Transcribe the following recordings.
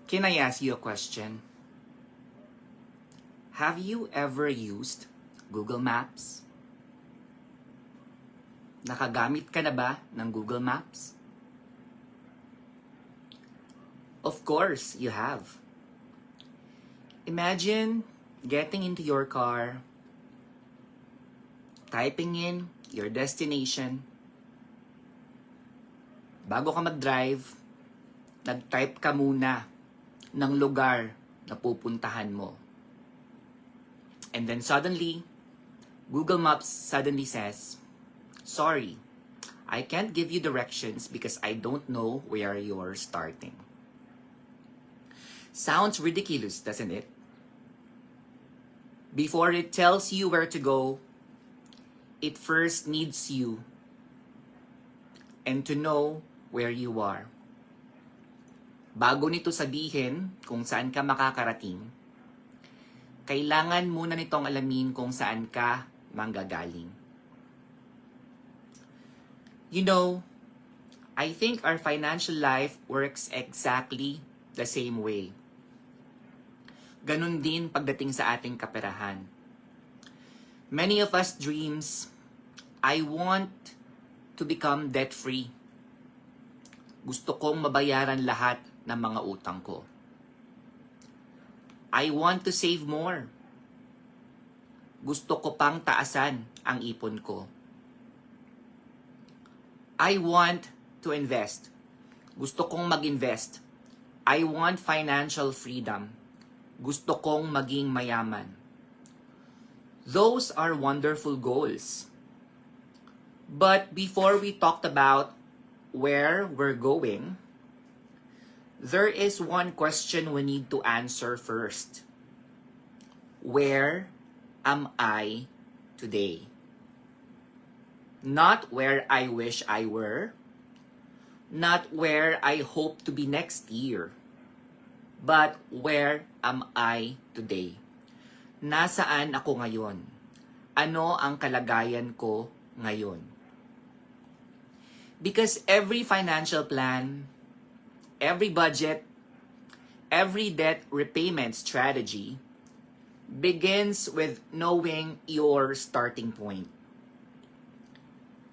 Can I ask you a question? Have you ever used Google Maps? Nakagamit ka na ba ng Google Maps? Of course, you have. Imagine getting into your car, typing in your destination. Bago ka mag-drive, nag-type ka muna ng lugar na pupuntahan mo. And then suddenly, Google Maps suddenly says, "Sorry, I can't give you directions because I don't know where you're starting." Sounds ridiculous, doesn't it? Before it tells you where to go, it first needs you and to know where you are. Bago nito sabihin kung saan ka makakarating, kailangan muna nitong alamin kung saan ka manggagaling. You know, I think our financial life works exactly the same way. Ganun din pagdating sa ating kaperahan. Many of us dreams, I want to become debt-free. Gusto kong mabayaran lahat ng mga utang ko. I want to save more. Gusto ko pang taasan ang ipon ko. I want to invest. Gusto kong mag-invest. I want financial freedom. Gusto kong maging mayaman. Those are wonderful goals. But before we talked about where we're going, there is one question we need to answer first. Where am I today? Not where I wish I were, not where I hope to be next year, but where am I today? Nasaan ako ngayon? Ano ang kalagayan ko ngayon? Because every financial plan, every budget, every debt repayment strategy begins with knowing your starting point.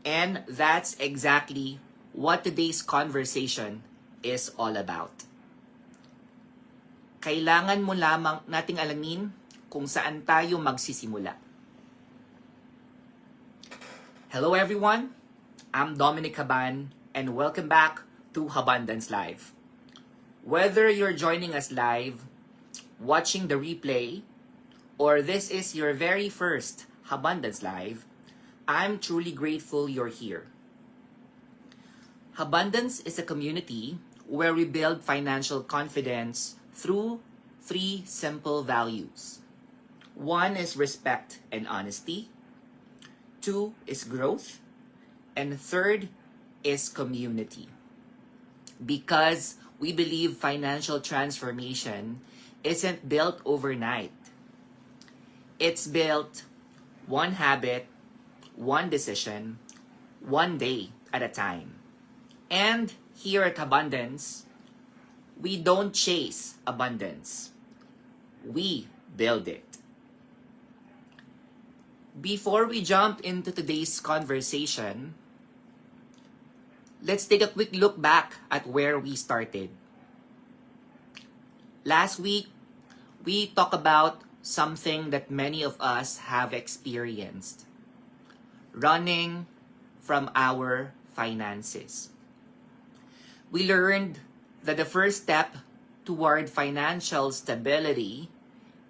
And that's exactly what today's conversation is all about. Kailangan mo lamang nating alamin kung saan tayo magsisimula. Hello everyone, I'm Dominic Haban and welcome back to Habundance Live. Whether you're joining us live, watching the replay, or this is your very first Habundance Live, I'm truly grateful you're here. Habundance is a community where we build financial confidence through 3 simple values. 1 is respect and honesty. 2 is growth. And 3rd is community. Because we believe financial transformation isn't built overnight. It's built 1 habit, 1 decision, 1 day at a time. And here at Habundance, we don't chase abundance. We build it. Before we jump into today's conversation, let's take a quick look back at where we started. Last week, we talked about something that many of us have experienced. Running from our finances. We learned that the first step toward financial stability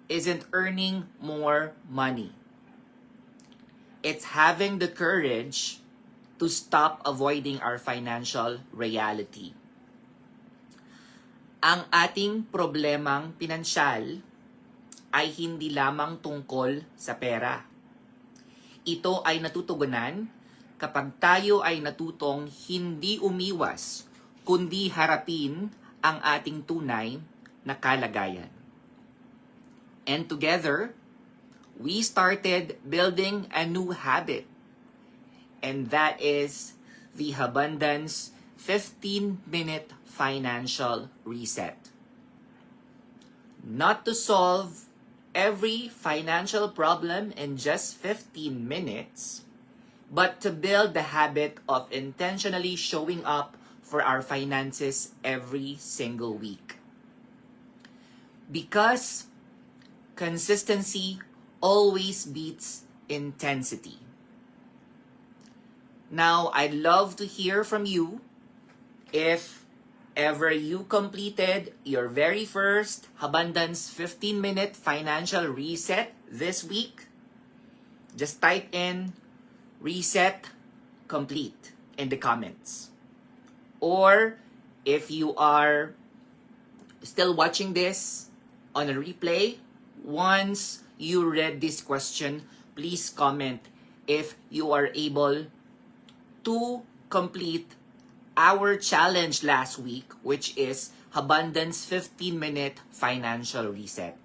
isn't earning more money. It's having the courage to stop avoiding our financial reality. Ang ating problemang pinansyal ay hindi lamang tungkol sa pera. Ito ay natutugunan kapag tayo ay natutong hindi umiwas, kundi harapin ang ating tunay na kalagayan. And together, we started building a new habit. And that is the Habundance 15-minute financial reset. not to solve every financial problem in just 15 minutes, but to build the habit of intentionally showing up for our finances every single week. Because consistency always beats intensity. Now, I'd love to hear from you if ever you completed your very first Abundance 15-minute financial reset this week. Just type in reset complete in the comments. Or if you are still watching this on a replay, once you read this question, please comment if you are able to complete our challenge last week, which is Abundance 15-minute financial reset.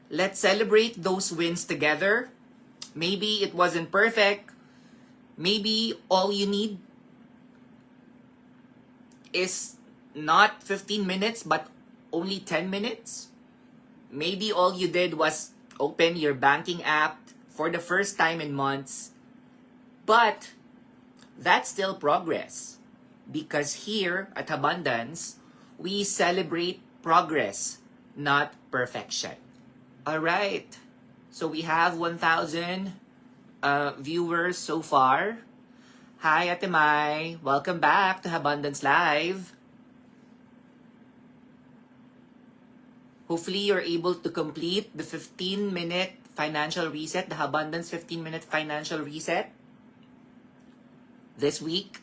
Let's celebrate those wins together. Maybe it wasn't perfect. Maybe all you need is not 15 minutes, but only 10 minutes. Maybe all you did was open your banking app for the first time in months. But that's still progress. Because here at Abundance, we celebrate progress, not perfection. Alright, so we have 1,000 viewers so far. Hi, Ate Mai. Welcome back to Abundance Live. Hopefully, you're able to complete the 15-minute financial reset, the Abundance 15-minute financial reset this week.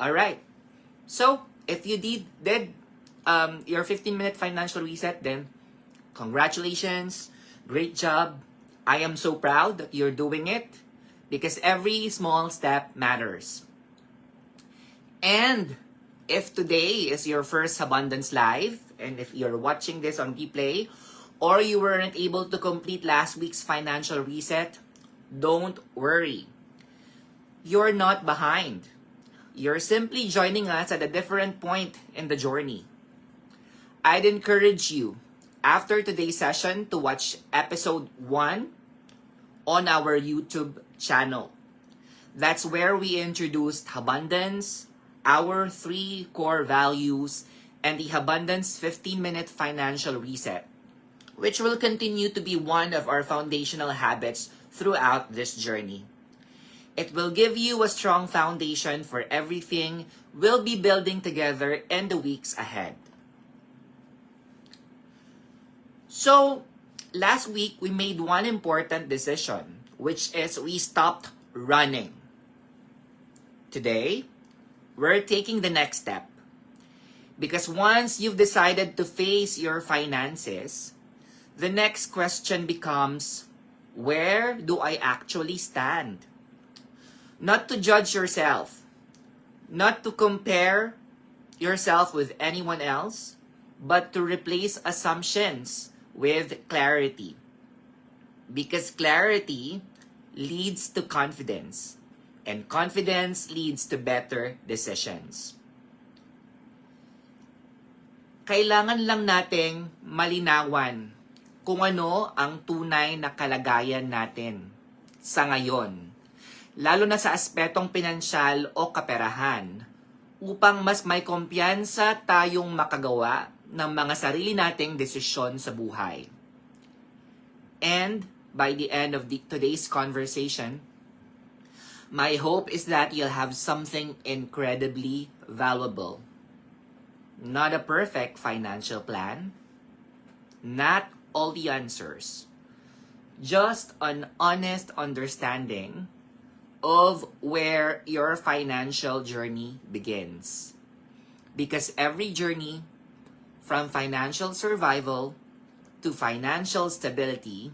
Alright, so if you did your 15-minute financial reset, then congratulations, great job. I am so proud that you're doing it because every small step matters. And if today is your first Abundance Live, and if you're watching this on replay, or you weren't able to complete last week's financial reset, don't worry. You're not behind. You're simply joining us at a different point in the journey. I'd encourage you, after today's session, to watch episode 1 on our YouTube channel. That's where we introduced abundance, our 3 core values, and the Abundance 15-minute financial reset, which will continue to be one of our foundational habits throughout this journey. It will give you a strong foundation for everything we'll be building together in the weeks ahead. So, last week we made one important decision, which is we stopped running. Today, we're taking the next step. Because once you've decided to face your finances, the next question becomes, where do I actually stand? Not to judge yourself, not to compare yourself with anyone else, but to replace assumptions with clarity. Because clarity leads to confidence, and confidence leads to better decisions. Kailangan lang nating malinawan kung ano ang tunay na kalagayan natin sa ngayon, lalo na sa aspetong pinansyal o kaperahan, upang mas may kumpiyansa tayong makagawa ng mga sarili nating desisyon sa buhay. And by the end of today's conversation, my hope is that you'll have something incredibly valuable. Not a perfect financial plan, not all the answers, just an honest understanding of where your financial journey begins. Because every journey, from financial survival to financial stability,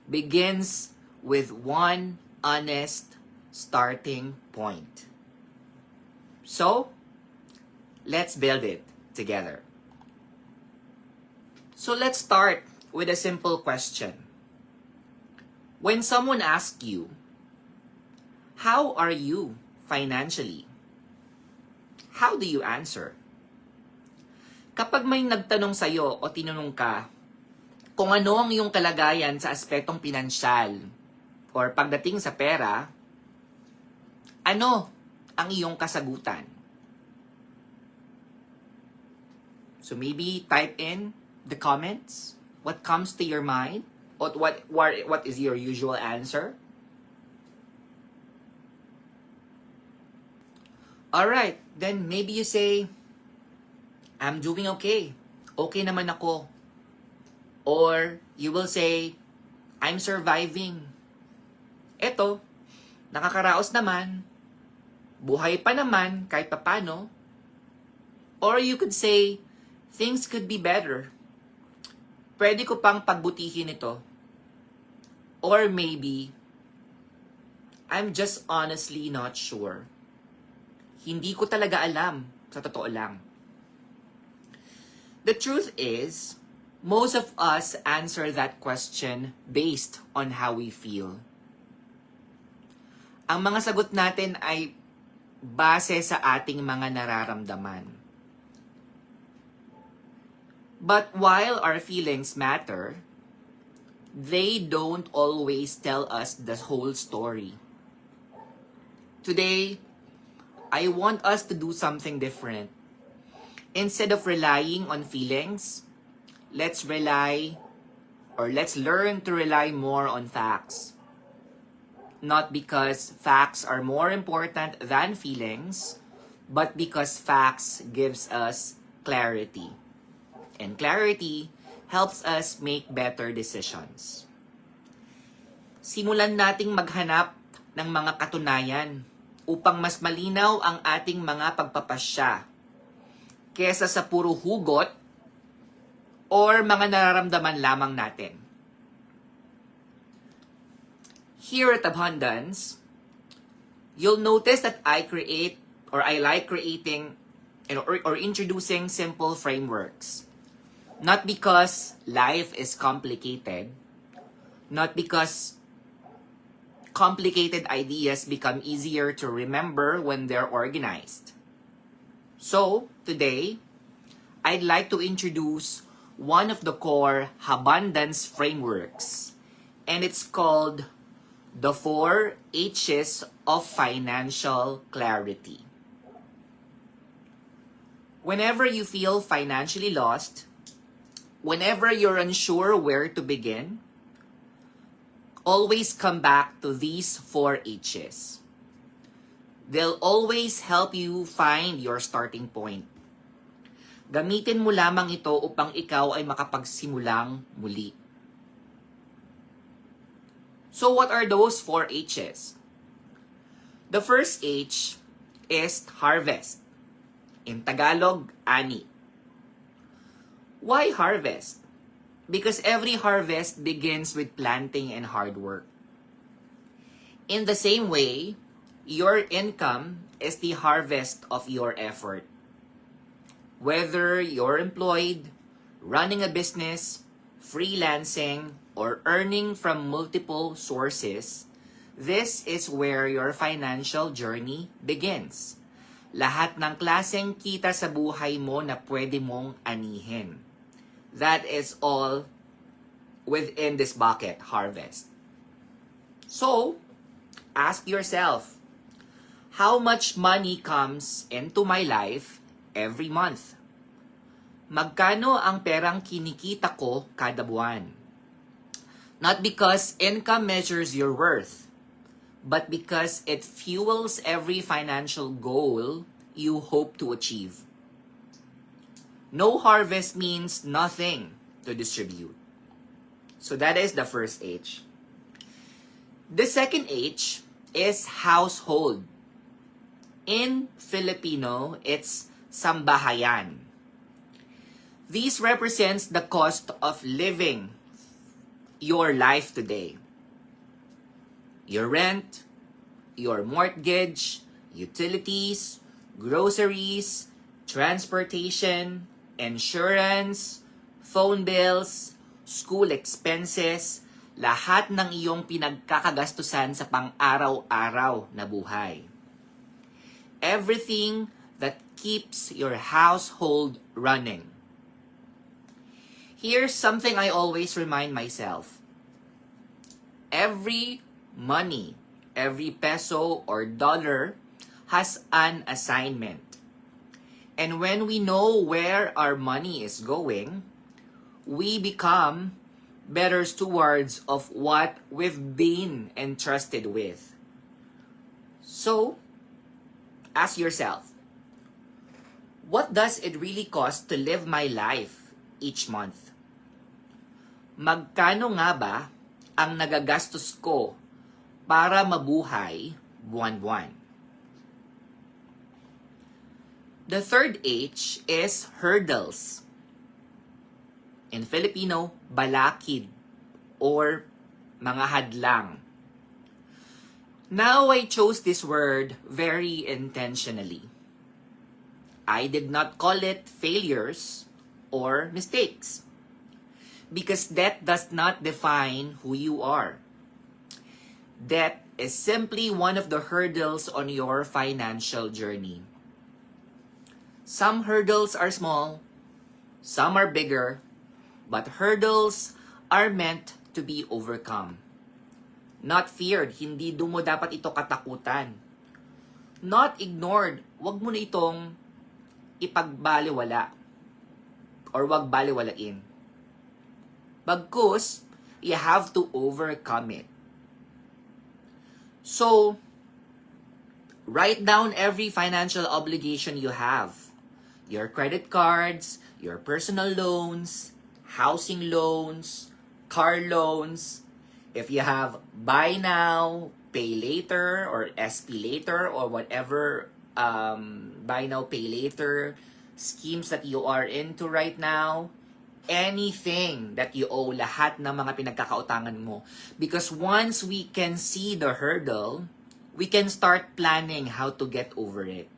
begins with one honest starting point. So, let's build it together. So let's start with a simple question. When someone asks you, how are you financially? How do you answer? Kapag may nagtanong sa'yo o tinanong ka kung ano ang iyong kalagayan sa aspetong pinansyal or pagdating sa pera, ano ang iyong kasagutan? So maybe type in the comments what comes to your mind, or what is your usual answer? Alright, then maybe you say, I'm doing okay. Okay naman ako. Or you will say, I'm surviving. Eto, nakakaraos naman. Buhay pa naman kahit papano. Or you could say, things could be better. Pwede ko pang pagbutihin ito. Or maybe, I'm just honestly not sure. Hindi ko talaga alam, sa totoo lang. The truth is, most of us answer that question based on how we feel. Ang mga sagot natin ay base sa ating mga nararamdaman. But while our feelings matter, they don't always tell us the whole story. Today, I want us to do something different. Instead of relying on feelings, let's learn to rely more on facts. Not because facts are more important than feelings, but because facts gives us clarity. And clarity helps us make better decisions. Simulan nating maghanap ng mga katunayan upang mas malinaw ang ating mga pagpapasya kesa sa puro hugot or mga nararamdaman lamang natin. Here at Abundance, you'll notice that I like creating or introducing simple frameworks. Not because life is complicated, not because complicated ideas become easier to remember when they're organized. So, today, I'd like to introduce one of the core abundance frameworks, and it's called the 4 H's of financial clarity. Whenever you feel financially lost, whenever you're unsure where to begin, always come back to these 4 H's. They'll always help you find your starting point. Gamitin mo lamang ito upang ikaw ay makapagsimulang muli. So what are those 4 H's? The first H is harvest. In Tagalog, ani. Why harvest? Because every harvest begins with planting and hard work. In the same way, your income is the harvest of your effort. Whether you're employed, running a business, freelancing, or earning from multiple sources, this is where your financial journey begins. Lahat ng klaseng kita sa buhay mo na pwede mong anihin. That is all within this bucket, harvest. So, ask yourself, how much money comes into my life every month? Magkano ang perang kinikita ko kada buwan? Not because income measures your worth, but because it fuels every financial goal you hope to achieve. No harvest means nothing to distribute. So that is the first H. The second H is household. In Filipino, it's sambahayan. This represents the cost of living your life today. Your rent, your mortgage, utilities, groceries, transportation, insurance, phone bills, school expenses, lahat ng iyong pinagkakagastusan sa pang-araw-araw na buhay. Everything that keeps your household running. Here's something I always remind myself. Every money, every peso or dollar has an assignment. And when we know where our money is going, we become better stewards of what we've been entrusted with. So, ask yourself, what does it really cost to live my life each month? Magkano nga ba ang nagagastos ko para mabuhay buwan-buwan? The third H is hurdles. In Filipino, balakid or mga hadlang. Now I chose this word very intentionally. I did not call it failures or mistakes, because that does not define who you are. That is simply one of the hurdles on your financial journey. Some hurdles are small, some are bigger, but hurdles are meant to be overcome. Not feared, hindi mo dapat ito katakutan. Not ignored, wag mo na itong ipagbaliwala or wag baliwalain. Bagkus, you have to overcome it. So, write down every financial obligation you have. Your credit cards, your personal loans, housing loans, car loans. If you have buy now, pay later, or SP later, or whatever buy now, pay later schemes that you are into right now, anything that you owe, lahat ng mga pinagkakautangan mo. Because once we can see the hurdle, we can start planning how to get over it.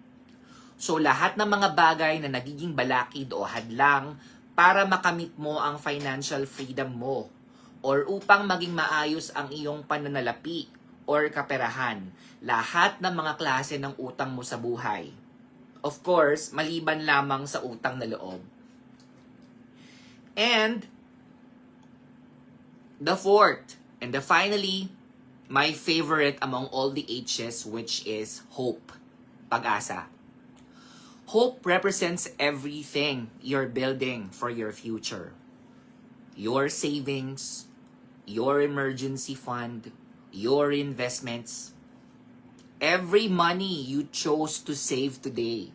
So lahat ng mga bagay na nagiging balakid o hadlang para makamit mo ang financial freedom mo or upang maging maayos ang iyong pananalapi or kaperahan, lahat ng mga klase ng utang mo sa buhay. Of course, maliban lamang sa utang na loob. And the fourth, and finally, my favorite among all the H's, which is hope, pag-asa. Hope represents everything you're building for your future. Your savings, your emergency fund, your investments, every money you chose to save today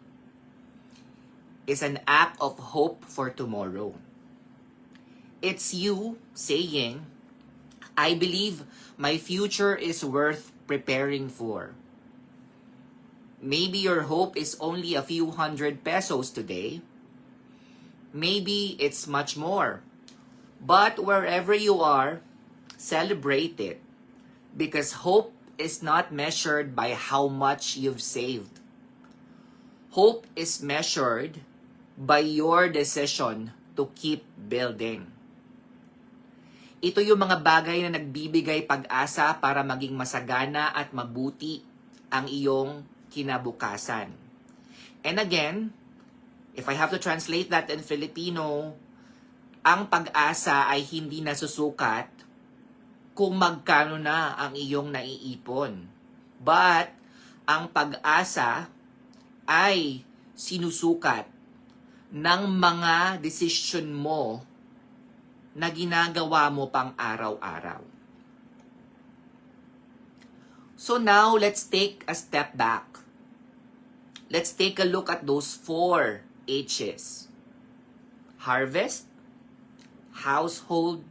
is an act of hope for tomorrow. It's you saying, I believe my future is worth preparing for. Maybe your hope is only a few hundred pesos today. Maybe it's much more. But wherever you are, celebrate it. Because hope is not measured by how much you've saved. Hope is measured by your decision to keep building. Ito yung mga bagay na nagbibigay pag-asa para maging masagana at mabuti ang iyong kinabukasan. And again, if I have to translate that in Filipino, ang pag-asa ay hindi nasusukat kung magkano na ang iyong naiipon. But, ang pag-asa ay sinusukat ng mga desisyon mo na ginagawa mo pang araw-araw. So now, let's take a step back. Let's take a look at those 4 H's. Harvest, household,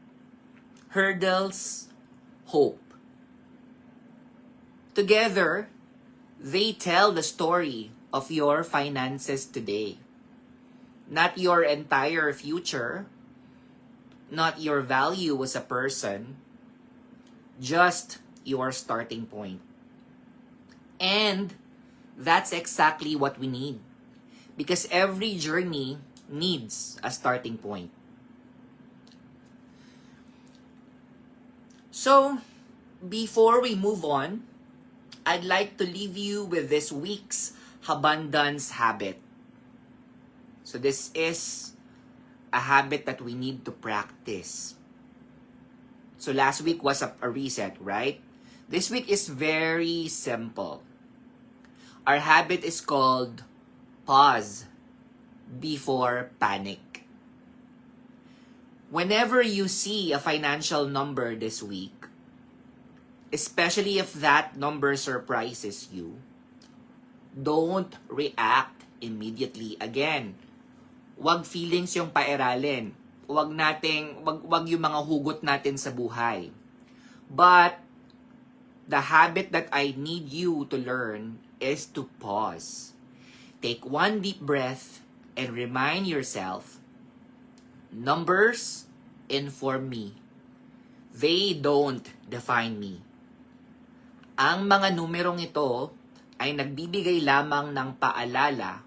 hurdles, hope. Together, they tell the story of your finances today. Not your entire future, not your value as a person, just your starting point. And That's exactly what we need. Because every journey needs a starting point. So, before we move on, I'd like to leave you with this week's abundance habit. So this is a habit that we need to practice. So last week was a reset, right? This week is very simple. Our habit is called pause before panic. Whenever you see a financial number this week, especially if that number surprises you, don't react immediately. Again, wag feelings yung pairalin. Wag yung mga hugot natin sa buhay. But the habit that I need you to learn is to pause. Take one deep breath and remind yourself, numbers inform me. They don't define me. Ang mga numerong ito ay nagbibigay lamang ng paalala,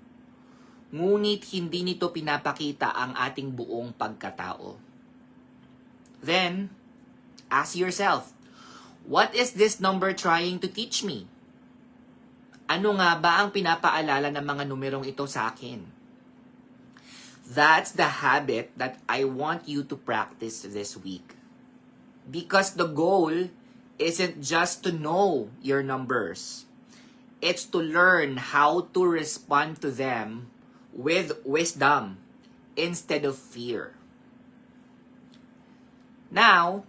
ngunit hindi nito pinapakita ang ating buong pagkatao. Then, ask yourself, what is this number trying to teach me? Ano nga ba ang pinapaalala ng mga numerong ito sa akin? That's the habit that I want you to practice this week. Because the goal isn't just to know your numbers. It's to learn how to respond to them with wisdom instead of fear. Now,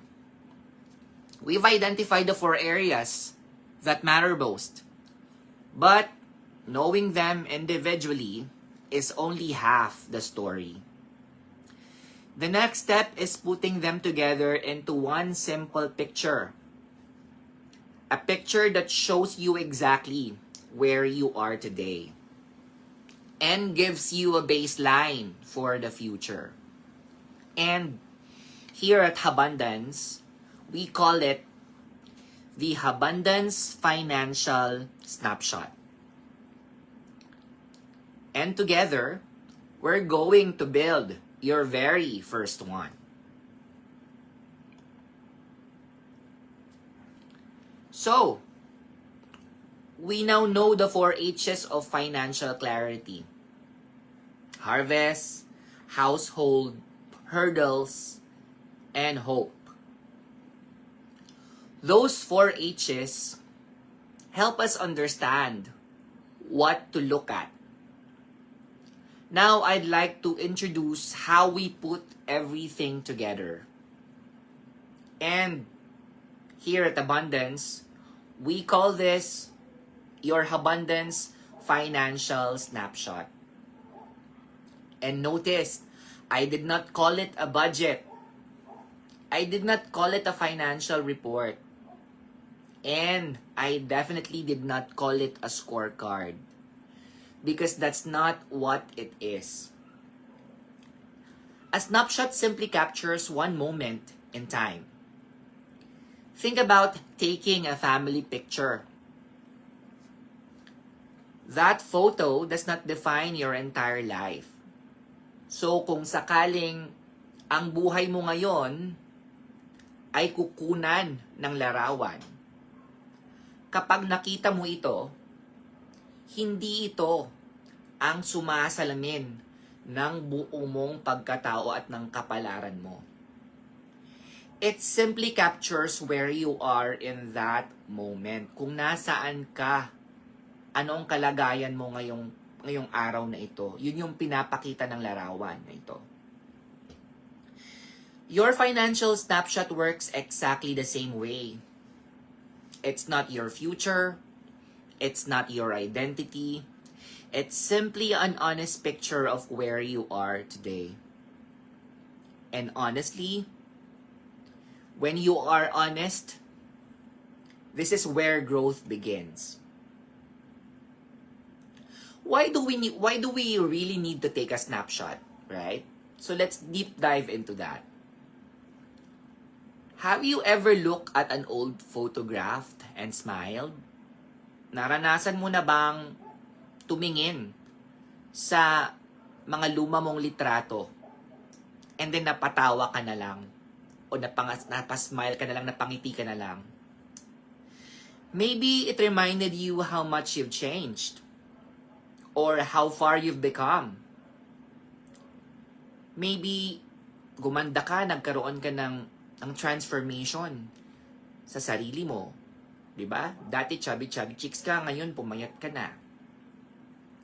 we've identified the 4 areas that matter most. But knowing them individually is only half the story. The next step is putting them together into one simple picture. A picture that shows you exactly where you are today and gives you a baseline for the future. And here at Abundance, we call it the Abundance Financial Snapshot. And together, we're going to build your very first one. So, we now know the 4 H's of financial clarity. Harvest, household, hurdles, and hope. Those 4 H's help us understand what to look at. Now, I'd like to introduce how we put everything together. And here at Abundance, we call this your Abundance Financial Snapshot. And notice, I did not call it a budget. I did not call it a financial report. And I definitely did not call it a scorecard. Because that's not what it is. A snapshot simply captures one moment in time. Think about taking a family picture. That photo does not define your entire life. So kung sakaling ang buhay mo ngayon ay kukunan ng larawan, kapag nakita mo ito, hindi ito ang sumasalamin ng buong mong pagkatao at ng kapalaran mo. It simply captures where you are in that moment. Kung nasaan ka, anong kalagayan mo ngayong araw na ito. Yun yung pinapakita ng larawan na ito. Your financial snapshot works exactly the same way. It's not your future. It's not your identity. It's simply an honest picture of where you are today. And honestly, when you are honest, this is where growth begins. Why do we really need to take a snapshot, right? So let's deep dive into that. Have you ever looked at an old photograph and smiled? Naranasan mo na bang tumingin sa mga luma mong litrato and then napatawa ka na lang o napasmile ka na lang, napangiti ka na lang. Maybe it reminded you how much you've changed or how far you've become. Maybe gumanda ka, nagkaroon ka ng transformation sa sarili mo. Diba? Dati chubby chicks ka, ngayon pumayat ka na.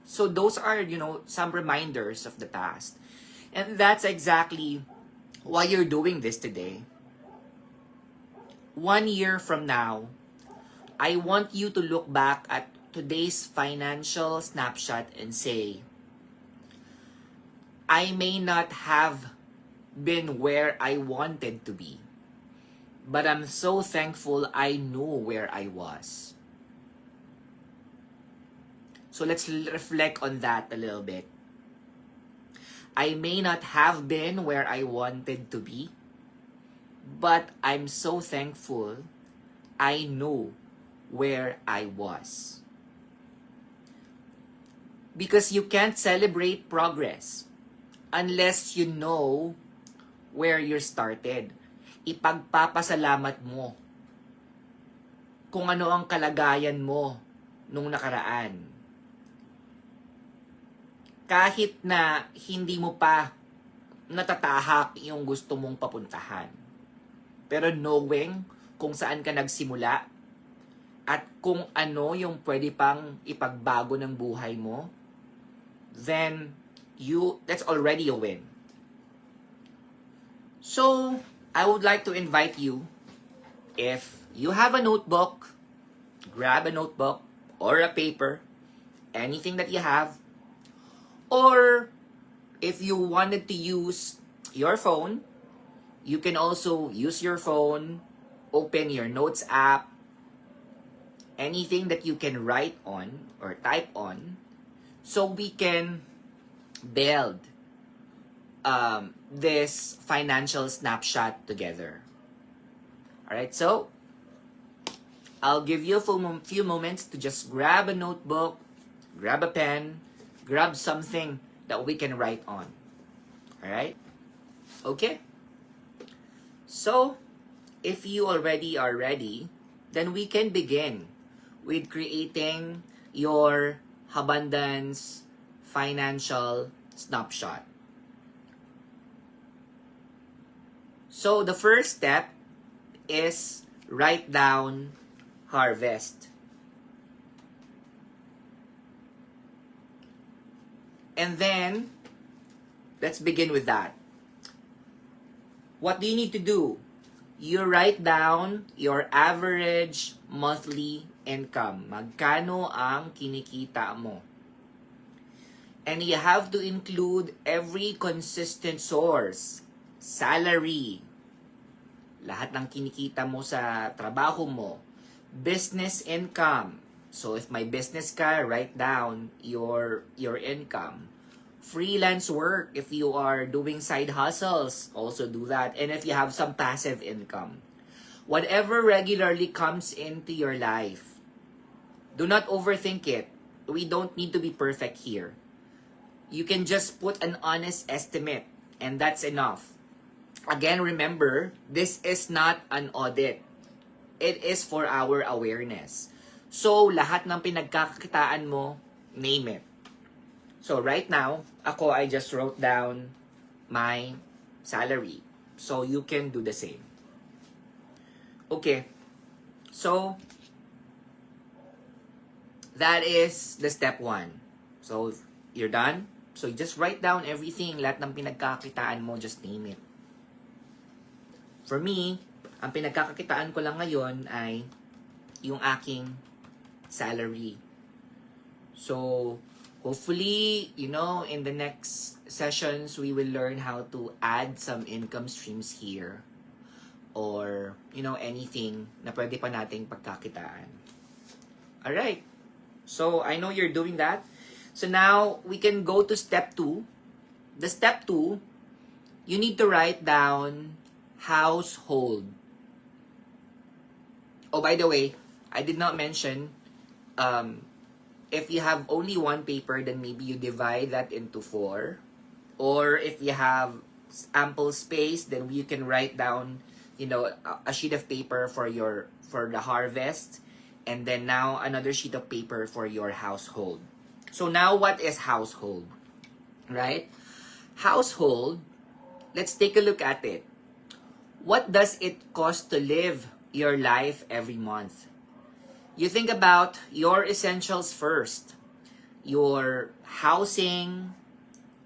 So those are, some reminders of the past. And that's exactly why you're doing this today. 1 year from now, I want you to look back at today's financial snapshot and say, I may not have been where I wanted to be, but I'm so thankful I knew where I was. So let's reflect on that a little bit. I may not have been where I wanted to be, but I'm so thankful I knew where I was. Because you can't celebrate progress unless you know where you started. Ipagpapasalamat mo kung ano ang kalagayan mo nung nakaraan. Kahit na hindi mo pa natatahak yung gusto mong papuntahan. Pero knowing kung saan ka nagsimula at kung ano yung pwede pang ipagbago ng buhay mo, then that's already a win. So, I would like to invite you, if you have a notebook, grab a notebook or a paper, anything that you have, or if you wanted to use your phone, you can also use your phone, open your notes app, anything that you can write on or type on, so we can build this financial snapshot together. Alright, so I'll give you a few moments to just grab a notebook, grab a pen, grab something that we can write on. Alright? Okay? So, if you already are ready, then we can begin with creating your abundance financial snapshot. So, the first step is write down harvest. And then, let's begin with that. What do you need to do? You write down your average monthly income. Magkano ang kinikita mo? And you have to include every consistent source. Salary. Lahat ng kinikita mo sa trabaho mo. Business income. So if my business ka, write down your income. Freelance work, if you are doing side hustles, also do that. And if you have some passive income. Whatever regularly comes into your life, do not overthink it. We don't need to be perfect here. You can just put an honest estimate, and that's enough. Again, remember, this is not an audit. It is for our awareness. So, lahat ng pinagkakakitaan mo, name it. So, right now, I just wrote down my salary. So, you can do the same. Okay. So, that is the step 1. So, you're done. So, just write down everything. Lahat ng pinagkakakitaan mo, just name it. For me, ang pinagkakakitaan ko lang ngayon ay yung aking salary. So, hopefully, in the next sessions, we will learn how to add some income streams here. Or, anything na pwede pa nating pagkakitaan. Alright. So, I know you're doing that. So, now, we can go to step 2. The step 2, you need to write down household. Oh, by the way, I did not mention if you have only one paper, then maybe you divide that into 4. Or if you have ample space, then you can write down, a sheet of paper for the harvest, and then now another sheet of paper for your household. So now what is household? Right? Household, let's take a look at it. What does it cost to live your life every month? You think about your essentials first. Your housing,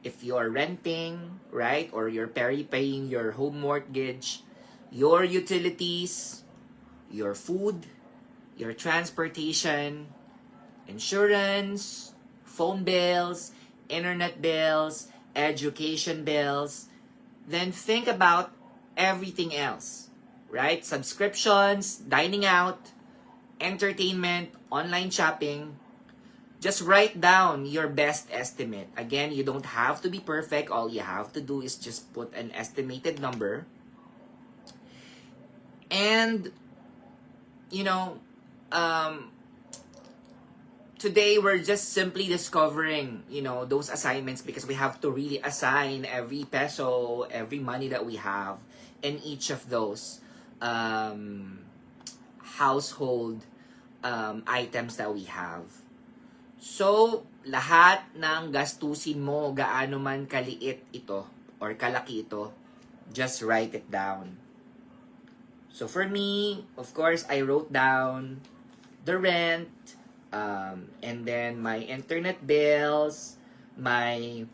if you're renting, right? Or you're paying your home mortgage, your utilities, your food, your transportation, insurance, phone bills, internet bills, education bills. Then think about everything else, right? Subscriptions, dining out, entertainment, online shopping. Just write down your best estimate. Again, you don't have to be perfect. All you have to do is just put an estimated number. And, today we're just simply discovering, those assignments because we have to really assign every peso, every money that we have in each of those household items that we have. So, lahat ng gastusin mo, gaano man kaliit ito or kalaki ito, just write it down. So for me, of course, I wrote down the rent, and then my internet bills, my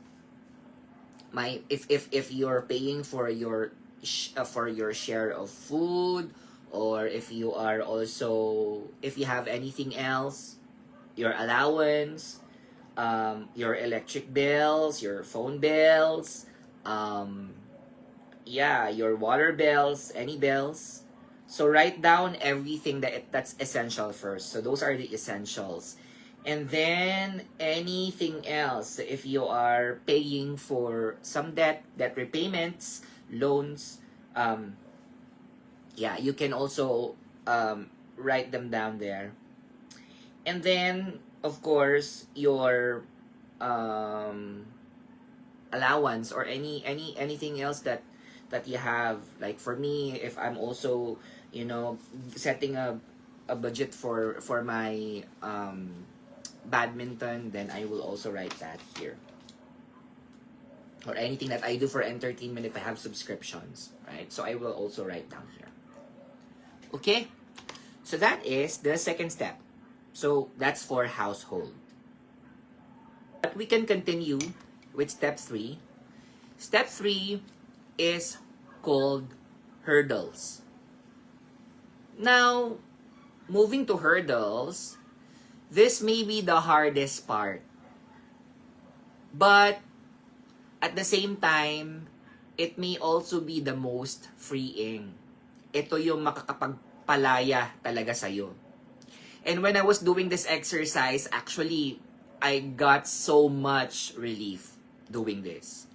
if you're paying for your share of food, or if you are also, if you have anything else, your allowance, your electric bills, your phone bills, your water bills, any bills. So write down everything that's essential first. So those are the essentials. And then anything else, if you are paying for some debt repayments, loans, you can also write them down there. And then, of course, your allowance or anything else that you have. Like for me, if I'm also, setting a budget for my badminton, then I will also write that here. Or anything that I do for entertainment if I have subscriptions, right? So I will also write down here. Okay? So that is the second step. So that's for household. But we can continue with step 3. Step 3 is called hurdles. Now, moving to hurdles, this may be the hardest part. But at the same time, it may also be the most freeing. Ito yung makakapagpalaya talaga sa'yo. And when I was doing this exercise, actually, I got so much relief doing this.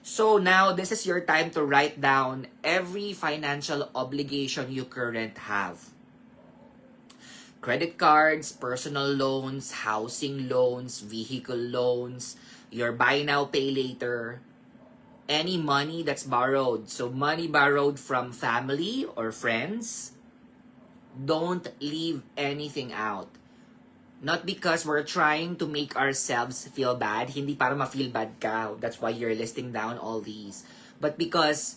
So now, this is your time to write down every financial obligation you currently have. Credit cards, personal loans, housing loans, vehicle loans, your buy now, pay later, any money that's borrowed. So money borrowed from family or friends, don't leave anything out. Not because we're trying to make ourselves feel bad, hindi para ma-feel bad ka, that's why you're listing down all these. But because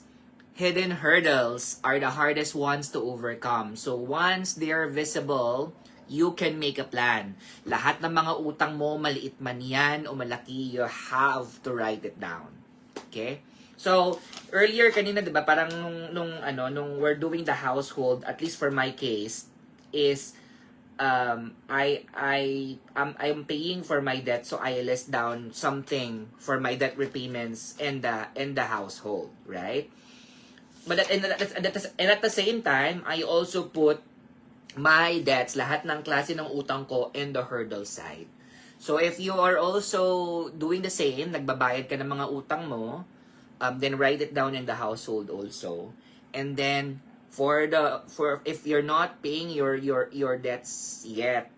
hidden hurdles are the hardest ones to overcome. So once they're visible, you can make a plan. Lahat ng mga utang mo, maliit man yan o malaki, you have to write it down. Okay? So, earlier kanina, 'di ba, parang nung we're doing the household, at least for my case, is I'm paying for my debt, so I list down something for my debt repayments and the household, right? But at the same time, I also put my debts, lahat ng klase ng utang ko, in the hurdle side. So if you are also doing the same, nagbabayad ka ng mga utang mo, then write it down in the household also. And then for if you're not paying your debts yet,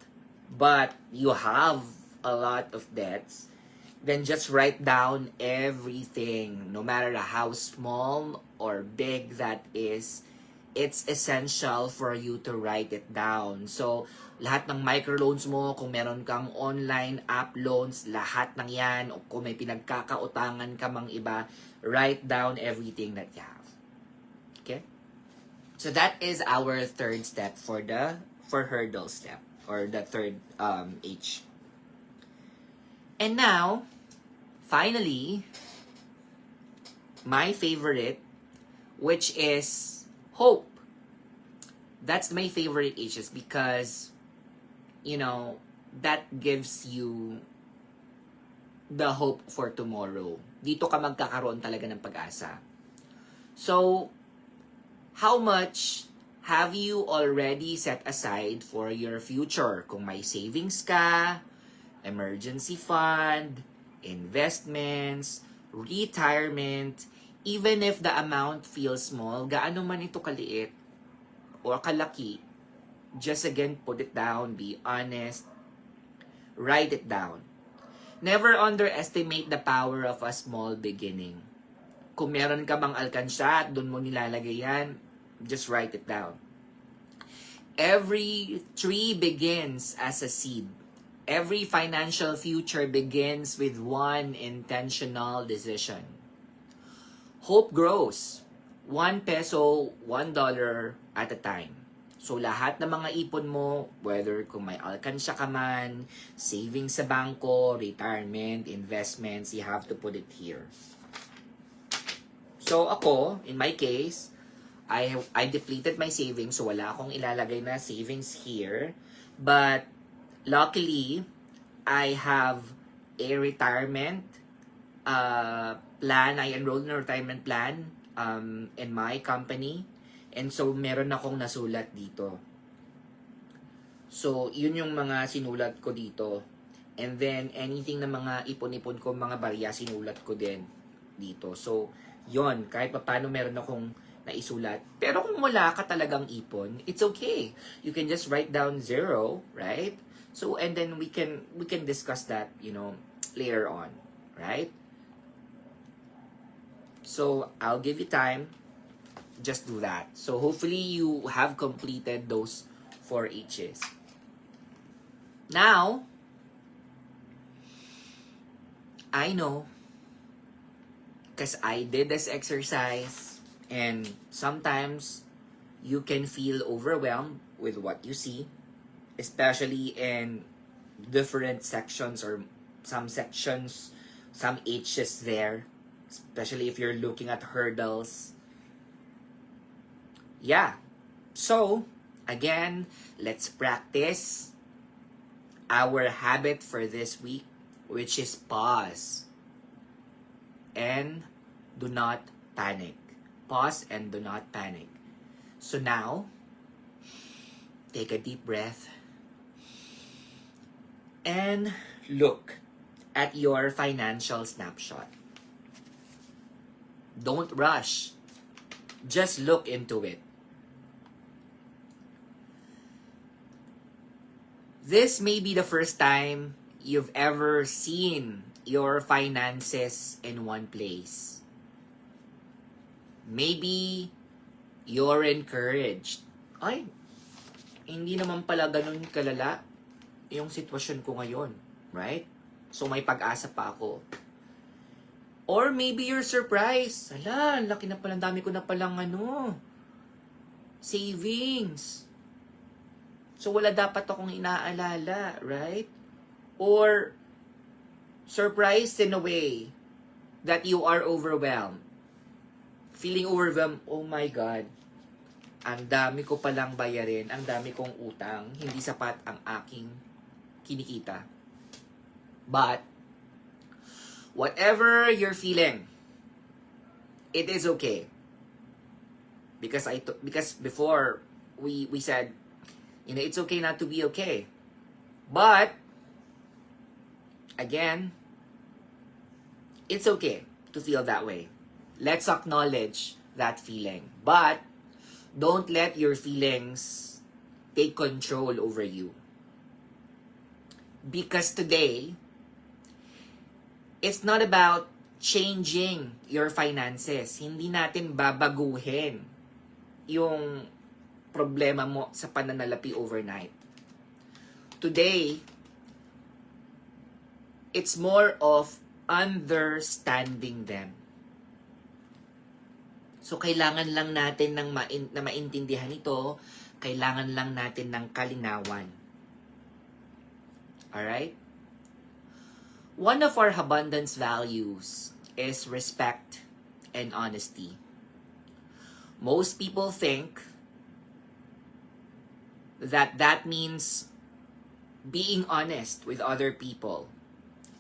but you have a lot of debts, then just write down everything, no matter how small or big that is. It's essential for you to write it down. So, lahat ng microloans mo, kung meron kang online app loans, lahat ng yan, o kung may pinagkakautangan ka mang iba, write down everything that you have. Okay? So, that is our third step for hurdle step, or the third H. And now, finally, my favorite, which is hope. That's my favorite H's because, that gives you the hope for tomorrow. Dito ka magkakaroon talaga ng pag-asa. So, how much have you already set aside for your future? Kung may savings ka, emergency fund, investments, retirement, even if the amount feels small, gaano man ito kaliit or kalaki, just again, put it down, be honest, write it down. Never underestimate the power of a small beginning. Kung meron ka bang alkansya at doon mo nilalagay yan, just write it down. Every tree begins as a seed. Every financial future begins with one intentional decision. Hope grows. 1 peso, $1 at a time. So, lahat ng mga ipon mo, whether kung may alkansya ka man, savings sa bangko, retirement, investments, you have to put it here. So, ako, in my case, I depleted my savings, so wala akong ilalagay na savings here. But, luckily, I have a retirement plan. I enrolled in a retirement plan in my company. And so, meron akong nasulat dito. So, yun yung mga sinulat ko dito. And then, anything na mga ipon-ipon ko, mga barya, sinulat ko din dito. So, yun. Kahit pa paano meron akong naisulat. Pero kung wala ka talagang ipon, it's okay. You can just write down 0, right? So, and then we can discuss that, later on, right? So, I'll give you time. Just do that. So, hopefully, you have completed those 4 H's. Now, I know, because I did this exercise, and sometimes, you can feel overwhelmed with what you see, especially in different sections or some sections, some H's there, especially if you're looking at hurdles. Yeah. So, again, let's practice our habit for this week, which is pause and do not panic. Pause and do not panic. So now, take a deep breath and look at your financial snapshot. Don't rush. Just look into it. This may be the first time you've ever seen your finances in one place. Maybe you're encouraged. Ay, hindi naman pala ganun kalala yung sitwasyon ko ngayon, right? So may pag-asa pa ako. Or maybe you're surprised. Hala, laki na pala, dami ko na palang savings. So, wala dapat akong inaalala, right? Or, surprised in a way that you are overwhelmed. Feeling overwhelmed, oh my God, ang dami ko palang bayarin, ang dami kong utang, hindi sapat ang aking kinikita. But, whatever you're feeling, it is okay. Because before, we said, it's okay not to be okay. But, again, it's okay to feel that way. Let's acknowledge that feeling. But, don't let your feelings take control over you. Because today, it's not about changing your finances. Hindi natin babaguhin yung problema mo sa pananalapi overnight. Today, it's more of understanding them. So, kailangan lang natin na maintindihan ito. Kailangan lang natin ng kalinawan. Alright? One of our abundance values is respect and honesty. Most people think that means being honest with other people.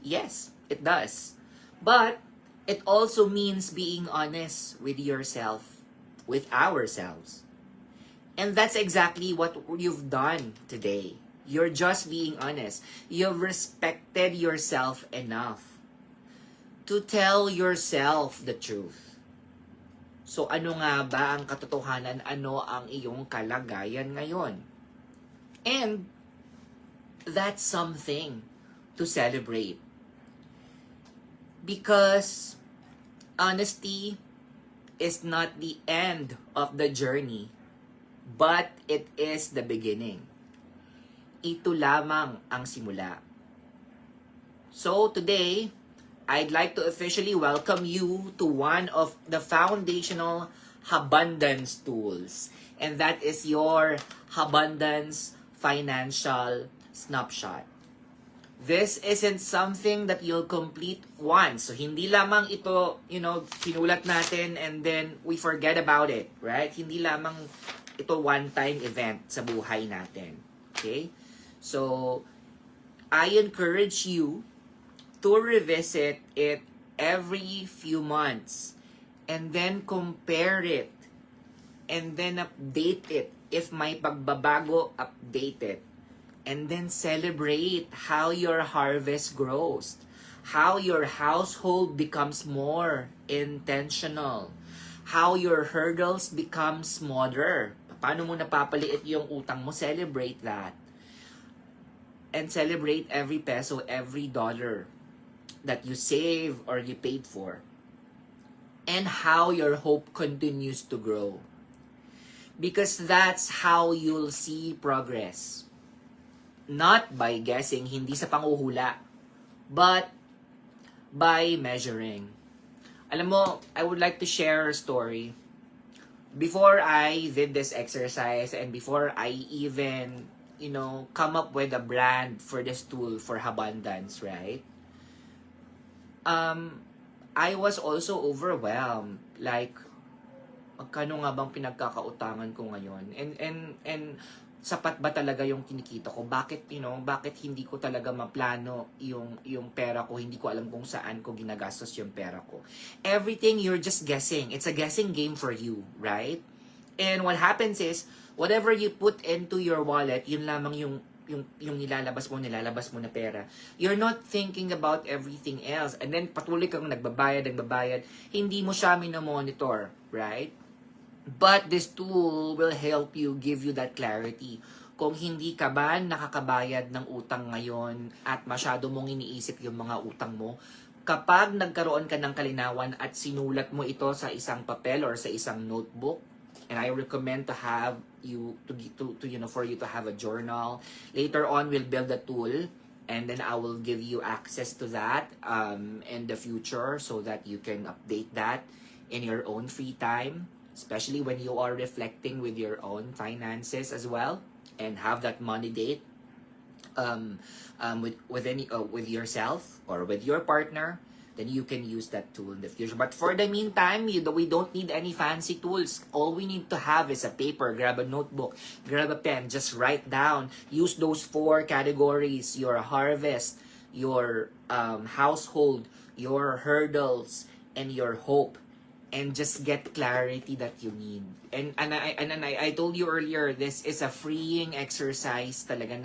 Yes, it does. But it also means being honest with yourself, with ourselves. And that's exactly what you've done today. You're just being honest. You've respected yourself enough to tell yourself the truth. So ano nga ba ang katotohanan? Ano ang iyong kalagayan ngayon? And that's something to celebrate. Because honesty is not the end of the journey, but it is the beginning. Ito lamang ang simula. So today, I'd like to officially welcome you to one of the foundational abundance tools. And that is your abundance financial snapshot. This isn't something that you'll complete once. So, hindi lamang ito, sinulat natin and then we forget about it, right? Hindi lamang ito one-time event sa buhay natin. Okay? So, I encourage you to revisit it every few months and then compare it and then update it. If may pagbabago, update it. And then celebrate how your harvest grows. How your household becomes more intentional. How your hurdles become smaller. Paano mo napapaliit yung utang mo? Celebrate that. And celebrate every peso, every dollar that you save or you paid for. And how your hope continues to grow. Because that's how you'll see progress. Not by guessing, hindi sa panghuhula, but by measuring. Alam mo, I would like to share a story. Before I did this exercise and before I even, come up with a brand for this tool for abundance, right? I was also overwhelmed. Like, magkano nga bang pinagkakautangan ko ngayon? And sapat ba talaga yung kinikita ko? Bakit hindi ko talaga maplano yung pera ko? Hindi ko alam kung saan ko ginagastos yung pera ko. Everything, you're just guessing. It's a guessing game for you, right? And what happens is, whatever you put into your wallet, yun lamang yung nilalabas mo na pera. You're not thinking about everything else. And then, patuloy kang nagbabayad, hindi mo siya minomonitor, right? But this tool will help you, give you that clarity. Kung hindi ka ba nakakabayad ng utang ngayon at masyado mong iniisip yung mga utang mo, kapag nagkaroon ka ng kalinawan at sinulat mo ito sa isang papel or sa isang notebook, and I recommend to have you for you to have a journal. Later on, we'll build a tool and then I will give you access to that in the future so that you can update that in your own free time. Especially when you are reflecting with your own finances as well, and have that money date with yourself or with your partner, then you can use that tool in the future. But for the meantime, we don't need any fancy tools. All we need to have is a paper, grab a notebook, grab a pen, just write down. Use those 4 categories: your harvest, your household, your hurdles, and your hope. And just get clarity that you need. And I told you earlier, this is a freeing exercise talaga.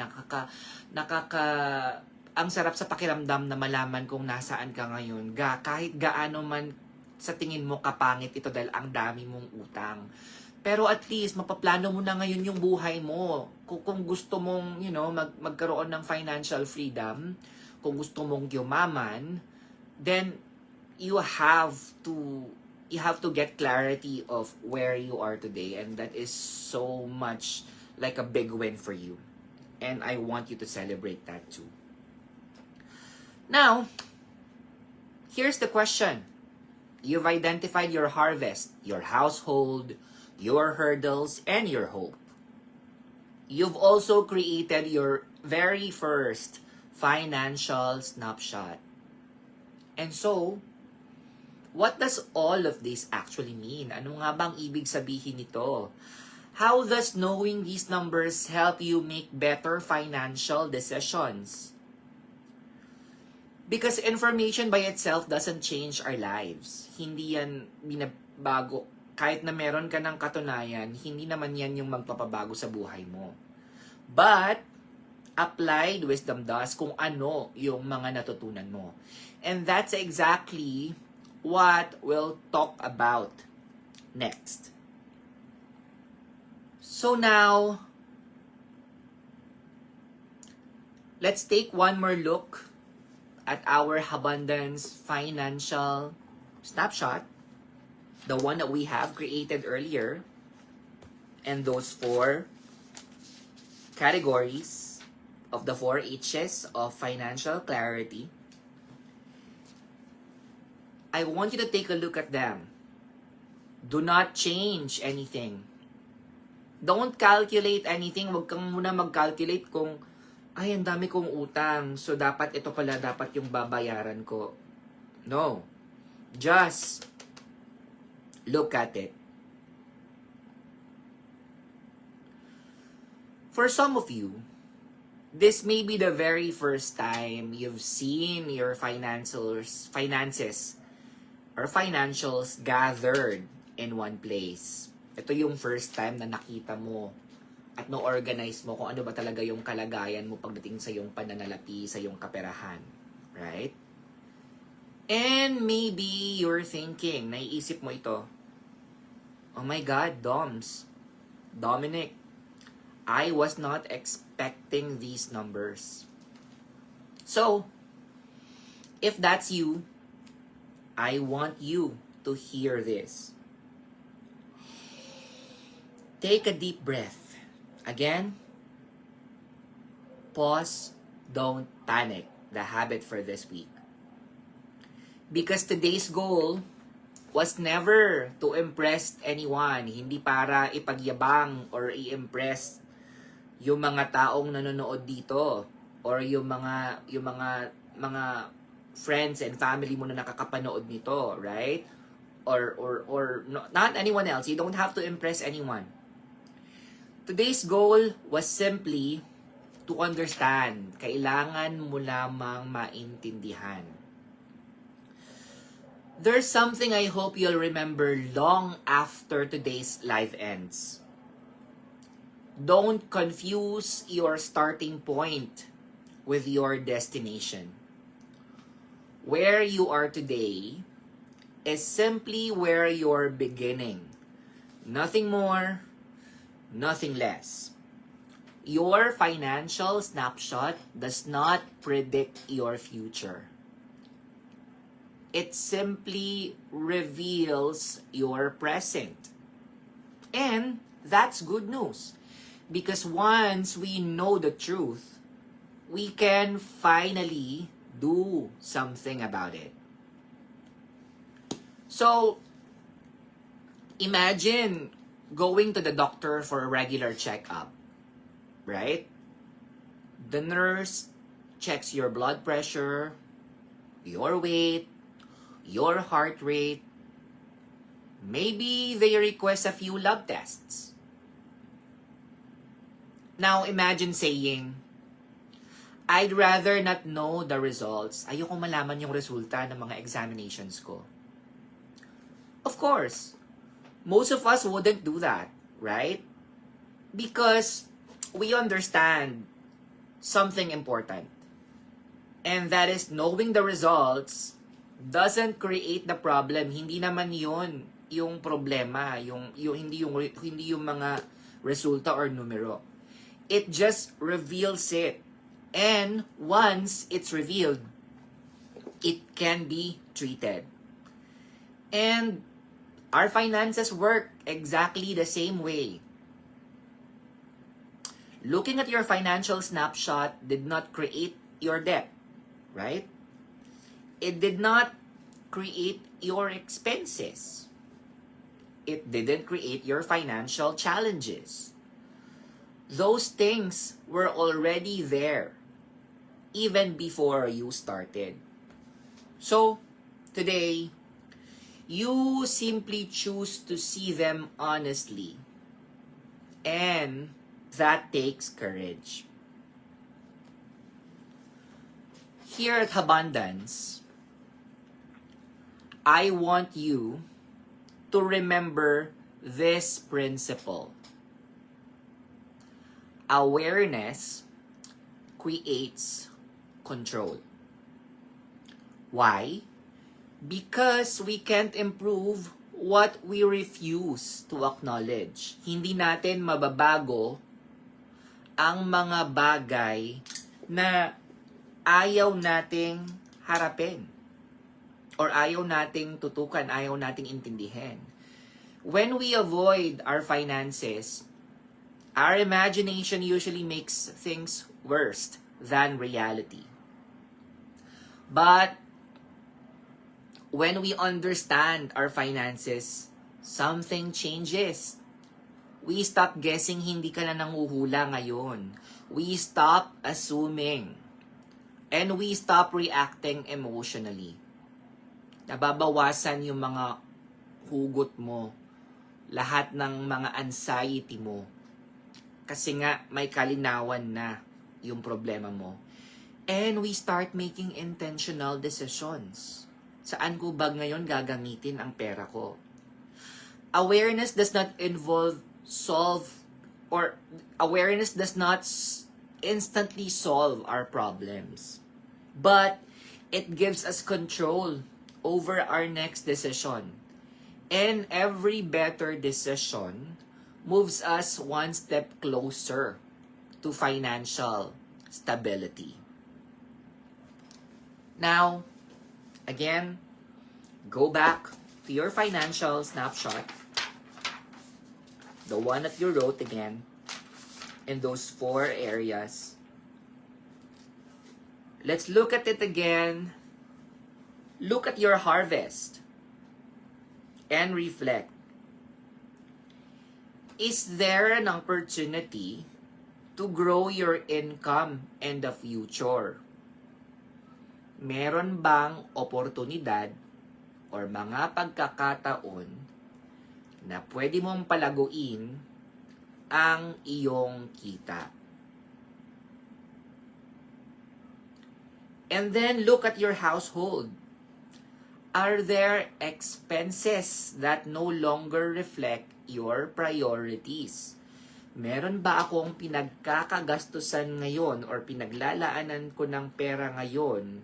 Ang sarap sa pakiramdam na malaman kung nasaan ka ngayon. Kahit gaano man sa tingin mo kapangit ito dahil ang dami mong utang. Pero at least, mapaplano mo na ngayon yung buhay mo. Kung gusto mong, magkaroon ng financial freedom, kung gusto mong yumaman, then you have to get clarity of where you are today. And that is so much like a big win for you. And I want you to celebrate that too. Now, here's the question. You've identified your harvest, your household, your hurdles, and your hope. You've also created your very first financial snapshot. And so, what does all of this actually mean? Ano nga bang ibig sabihin nito? How does knowing these numbers help you make better financial decisions? Because information by itself doesn't change our lives. Hindi yan binabago. Kahit na meron ka ng katunayan, hindi naman yan yung magpapabago sa buhay mo. But, applied wisdom does kung ano yung mga natutunan mo. And that's exactly what we'll talk about next. So now, let's take one more look at our abundance financial snapshot, the one that we have created earlier, and those 4 categories of the 4 H's of financial clarity. I want you to take a look at them. Do not change anything. Don't calculate anything. Huwag kang muna mag-calculate kung ay, ang dami kong utang, so dapat ito pala dapat yung babayaran ko. No. Just look at it. For some of you, this may be the very first time you've seen your finances or financials gathered in one place. Ito yung first time na nakita mo at no-organize mo kung ano ba talaga yung kalagayan mo pagdating sa yung pananalapi, sa yung kaperahan. Right? And maybe you're thinking, naiisip mo ito, oh my God, Dominic, I was not expecting these numbers. So, if that's you, I want you to hear this. Take a deep breath. Again, pause, don't panic. The habit for this week. Because today's goal was never to impress anyone. Hindi para ipagyabang or i-impress yung mga taong nanonood dito or yung mga friends and family mo na nakakapanood nito, right? Or not anyone else. You don't have to impress anyone. Today's goal was simply to understand. Kailangan mo lamang maintindihan. There's something I hope you'll remember long after today's live ends. Don't confuse your starting point with your destination. Where you are today is simply where you're beginning. Nothing more, nothing less. Your financial snapshot does not predict your future. It simply reveals your present. And that's good news. Because once we know the truth, we can finally do something about it. So, imagine going to the doctor for a regular checkup, right? The nurse checks your blood pressure, your weight, your heart rate. Maybe they request a few lab tests. Now, imagine saying, I'd rather not know the results. Ayoko malaman yung resulta ng mga examinations ko. Of course, most of us wouldn't do that, right? Because we understand something important. And that is knowing the results doesn't create the problem. Hindi naman yun yung problema, hindi yung mga resulta or numero. It just reveals it. And once it's revealed, it can be treated. And our finances work exactly the same way. Looking at your financial snapshot did not create your debt, right? It did not create your expenses. It didn't create your financial challenges. Those things were already there, even before you started. So, today, you simply choose to see them honestly. And that takes courage. Here at Abundance, I want you to remember this principle. Awareness creates control. Why? Because we can't improve what we refuse to acknowledge. Hindi natin mababago ang mga bagay na ayaw nating harapin or ayaw nating tutukan, ayaw nating intindihin. When we avoid our finances, our imagination usually makes things worse than reality. But when we understand our finances, something changes. We stop guessing hindi ka na nanguhula ngayon. We stop assuming. And we stop reacting emotionally. Nababawasan yung mga hugot mo. Lahat ng mga anxiety mo. Kasi nga may kalinawan na yung problema mo. And we start making intentional decisions. Saan ko ba ngayon gagamitin ang pera ko? Awareness does not instantly solve our problems. But it gives us control over our next decision. And every better decision moves us one step closer to financial stability. Now, again, go back to your financial snapshot, the one that you wrote again, in those 4 areas. Let's look at it again. Look at your harvest and reflect. Is there an opportunity to grow your income in the future? Meron bang oportunidad or mga pagkakataon na pwede mong palaguin ang iyong kita? And then look at your household. Are there expenses that no longer reflect your priorities? Meron ba akong pinagkakagastusan ngayon or pinaglalaanan ko ng pera ngayon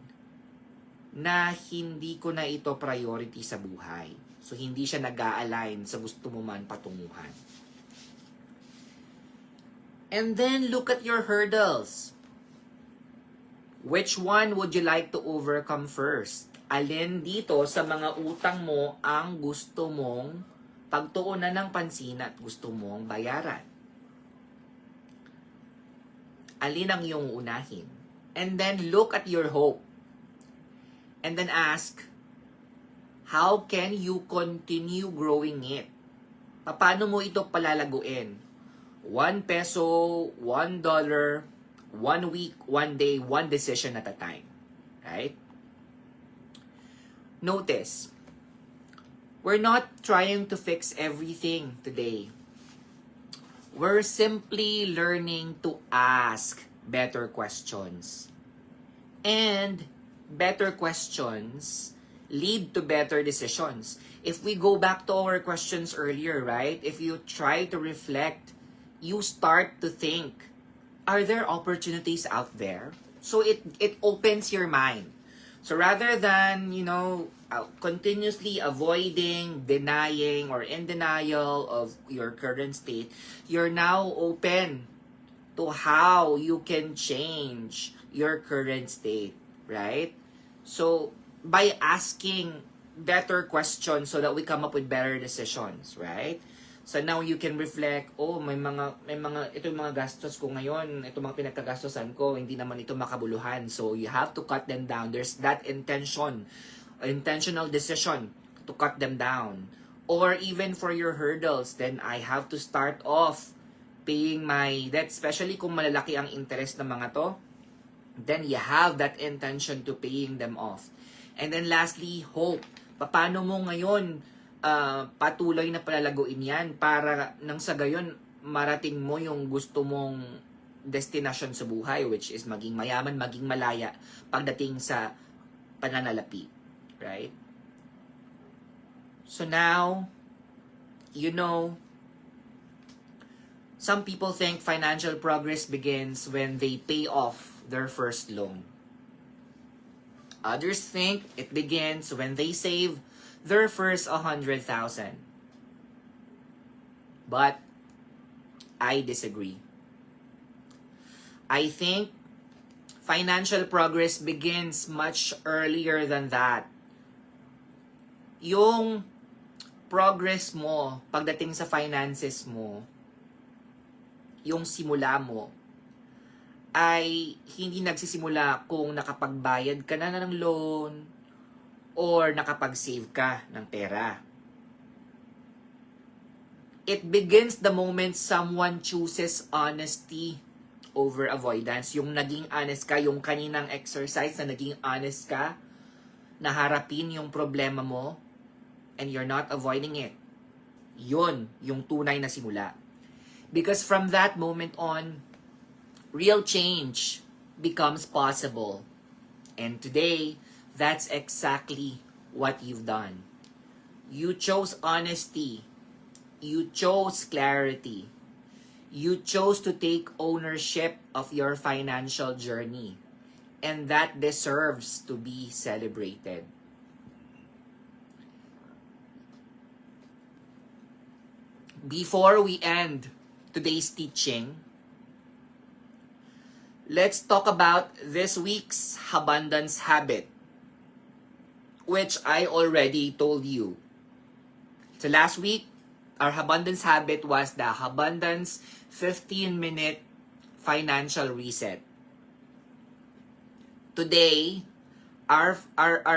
na hindi ko na ito priority sa buhay? So, hindi siya nag-a-align sa gusto mo man patunguhan. And then, look at your hurdles. Which one would you like to overcome first? Alin dito sa mga utang mo ang gusto mong pagtuunan ng pansin at gusto mong bayaran? Alin ang iyong unahin? And then look at your hope. And then ask, how can you continue growing it? Paano mo ito palalaguin? 1 peso, $1, 1 week, 1 day, 1 decision at a time. Right? Notice, we're not trying to fix everything today. We're simply learning to ask better questions. And better questions lead to better decisions. If we go back to our questions earlier, right? If you try to reflect, you start to think, are there opportunities out there? So it opens your mind. So rather than, continuously avoiding, denying, or in denial of your current state, you're now open to how you can change your current state, right? So, by asking better questions so that we come up with better decisions, right? So now you can reflect, oh, ito yung mga gastos ko ngayon, ito mga pinagkagastosan ko, hindi naman ito makabuluhan. So you have to cut them down. There's that intentional decision to cut them down. Or even for your hurdles, then I have to start off paying my debt, especially kung malalaki ang interest ng mga to, then you have that intention to paying them off. And then lastly, hope. Paano mo ngayon patuloy na palalaguin yan para nang sa gayon marating mo yung gusto mong destination sa buhay, which is maging mayaman, maging malaya pagdating sa pananalapi, right? So now, you know, some people think financial progress begins when they pay off their first loan. Others think it begins when they save their first 100,000. But I disagree. I think financial progress begins much earlier than that. Yung progress mo pagdating sa finances mo, yung simula mo, ay hindi nagsisimula kung nakapagbayad ka na ng loan or nakapag-save ka ng pera. It begins the moment someone chooses honesty over avoidance. Yung naging honest ka, yung kaninang exercise na naging honest ka, na harapin yung problema mo, and you're not avoiding it. Yun, yung tunay na simula. Because from that moment on, real change becomes possible. And today, that's exactly what you've done. You chose honesty. You chose clarity. You chose to take ownership of your financial journey. And that deserves to be celebrated. Before we end today's teaching, let's talk about this week's abundance habit, which I already told you. So last week, our abundance habit was the abundance 15-minute financial reset. Today, our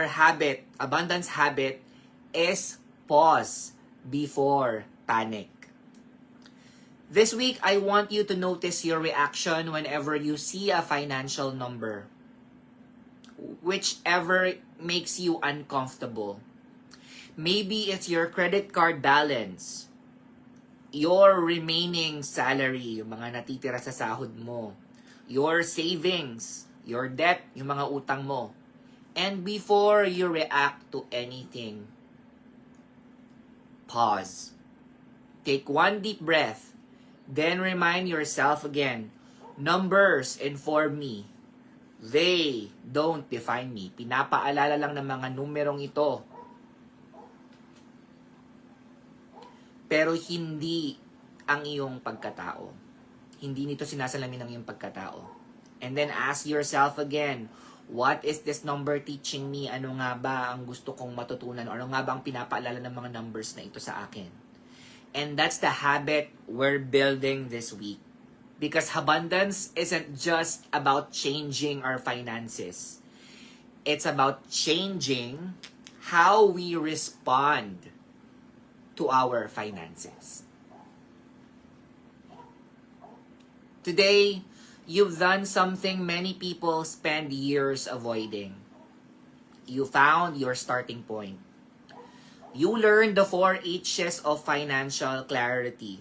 habit, abundance habit, is pause before panic. This week, I want you to notice your reaction whenever you see a financial number, whichever makes you uncomfortable. Maybe it's your credit card balance, your remaining salary, yung mga natitira sa sahod mo, your savings, your debt, yung mga utang mo. And before you react to anything, pause. Take one deep breath. Then remind yourself again, numbers inform me. They don't define me. Pinapaalala lang ng mga numerong ito. Pero hindi ang iyong pagkatao. Hindi nito sinasalamin ang iyong pagkatao. And then ask yourself again, what is this number teaching me? Ano nga ba ang gusto kong matutunan? Ano nga ba ang pinapaalala ng mga numbers na ito sa akin? And that's the habit we're building this week. Because abundance isn't just about changing our finances. It's about changing how we respond to our finances. Today, you've done something many people spend years avoiding. You found your starting point. You learned the 4 H's of financial clarity.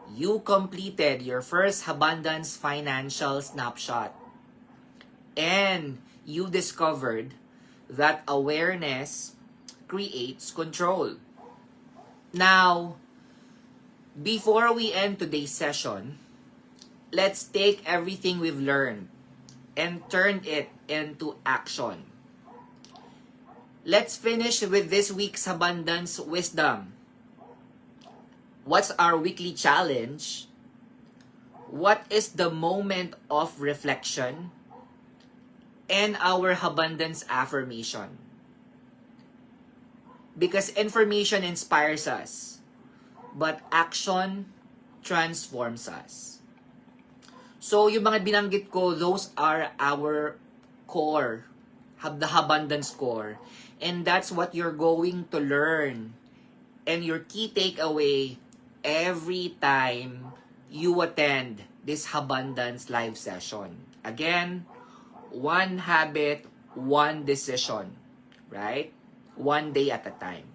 You completed your first abundance financial snapshot. And you discovered that awareness creates control. Now, before we end today's session, let's take everything we've learned and turn it into action. Let's finish with this week's abundance wisdom. What's our weekly challenge? What is the moment of reflection? And our abundance affirmation. Because information inspires us, but action transforms us. So, yung mga binanggit ko, those are our core, the abundance core. And that's what you're going to learn. And your key takeaway every time you attend this abundance live session. Again, one habit, one decision. Right? One day at a time.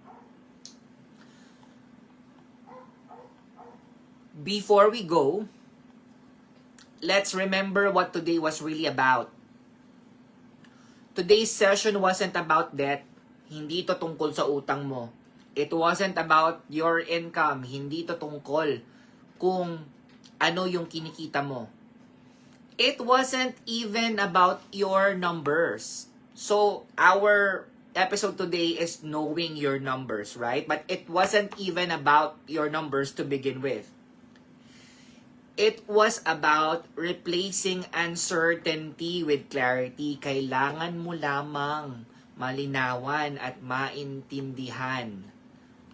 Before we go, let's remember what today was really about. Today's session wasn't about debt. Hindi ito tungkol sa utang mo. It wasn't about your income. Hindi ito tungkol kung ano yung kinikita mo. It wasn't even about your numbers. So, our episode today is knowing your numbers, right? But it wasn't even about your numbers to begin with. It was about replacing uncertainty with clarity. Kailangan mo lamang malinawan at maintindihan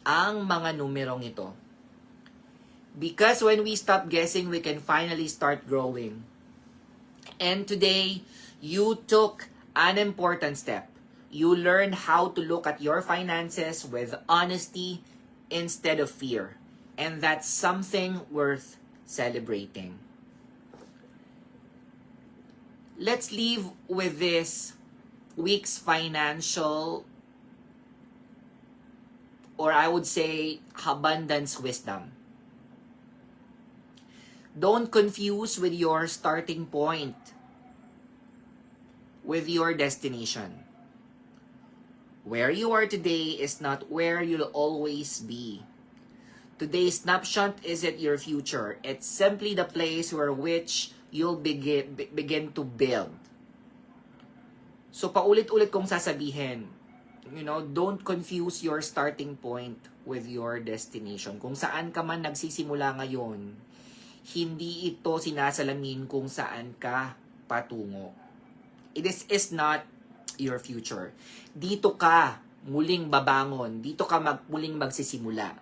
ang mga numerong ito. Because when we stop guessing, we can finally start growing. And today, you took an important step. You learned how to look at your finances with honesty instead of fear. And that's something worth celebrating. Let's leave with this week's financial, or I would say, abundance wisdom. Don't confuse with your starting point with your destination. Where you are today is not where you'll always be. Today's snapshot isn't your future. It's simply the place where which you'll begin to build. So paulit-ulit kong sasabihin, don't confuse your starting point with your destination. Kung saan ka man nagsisimula ngayon, hindi ito sinasalamin kung saan ka patungo. This is not your future. Dito ka muling babangon. Dito ka muling magsisimula.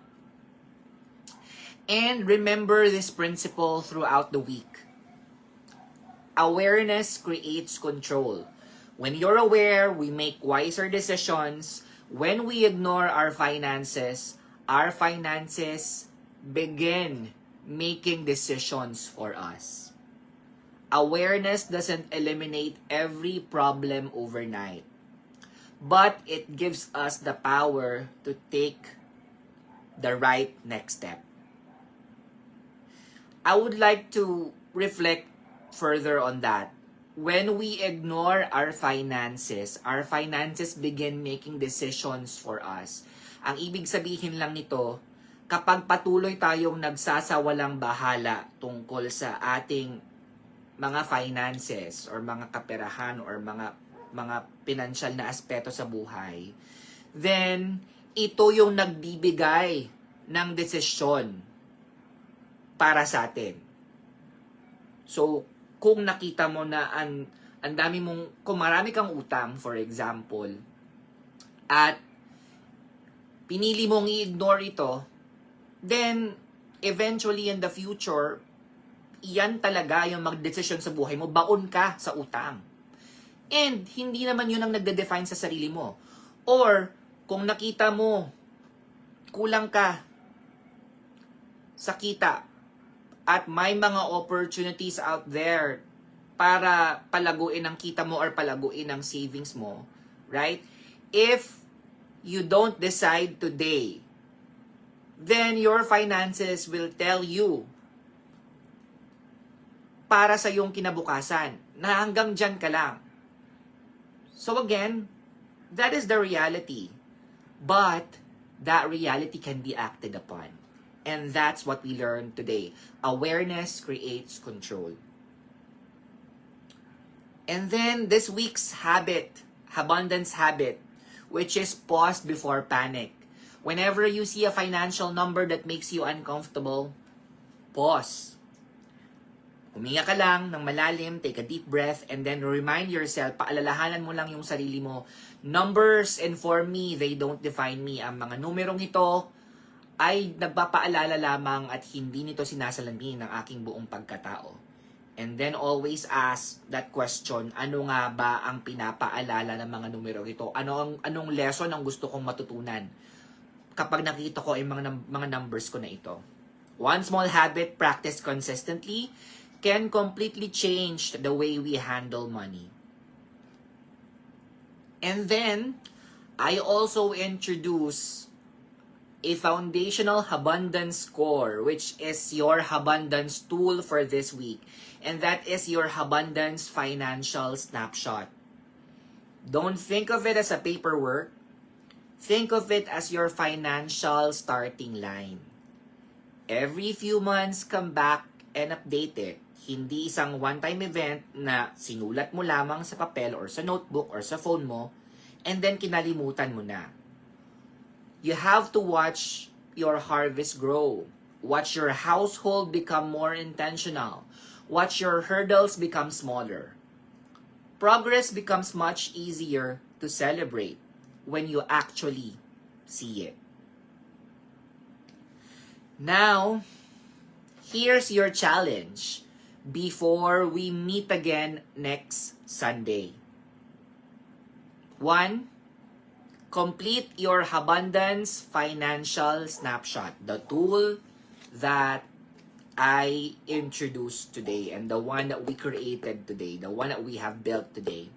And remember this principle throughout the week. Awareness creates control. When you're aware, we make wiser decisions. When we ignore our finances begin making decisions for us. Awareness doesn't eliminate every problem overnight, but it gives us the power to take the right next step. I would like to reflect further on that. When we ignore our finances begin making decisions for us. Ang ibig sabihin lang nito, kapag patuloy tayong nagsasawalang bahala tungkol sa ating mga finances or mga kaperahan or mga pinansyal na aspeto sa buhay, then ito yung nagbibigay ng desisyon para sa atin. So, kung nakita mo na ang dami mong, kung marami kang utang, for example, at pinili mong i-ignore ito, then, eventually in the future, yan talaga yung magdesisyon sa buhay mo, baon ka sa utang. And, hindi naman yun ang nagde-define sa sarili mo. Or, kung nakita mo, kulang ka sa kita, at may mga opportunities out there para palaguin ang kita mo or palaguin ang savings mo, right? If you don't decide today, then your finances will tell you para sa iyong kinabukasan na hanggang dyan ka lang. So again, that is the reality. But that reality can be acted upon. And that's what we learned today. Awareness creates control. And then this week's habit, abundance habit, which is pause before panic. Whenever you see a financial number that makes you uncomfortable, pause. Huminga ka lang ng malalim, take a deep breath, and then remind yourself, paalalahanan mo lang yung sarili mo, numbers inform me, they don't define me. Ang mga numerong ito ay nagpapaalala lamang at hindi nito sinasalamin ng aking buong pagkatao. And then always ask that question, ano nga ba ang pinapaalala ng mga numerong ito? Anong lesson ang gusto kong matutunan kapag nakita ko ay mga numbers ko na ito? One small habit practiced consistently can completely change the way we handle money. And then, I also introduce a foundational abundance score, which is your abundance tool for this week. And that is your abundance financial snapshot. Don't think of it as a paperwork. Think of it as your financial starting line. Every few months, come back and update it. Hindi isang one-time event na sinulat mo lamang sa papel or sa notebook or sa phone mo and then kinalimutan mo na. You have to watch your harvest grow. Watch your household become more intentional. Watch your hurdles become smaller. Progress becomes much easier to celebrate when you actually see it. Now, here's your challenge before we meet again next Sunday. 1. Complete your abundance financial snapshot, the tool that I introduced today and the one that we created today, the one that we have built today,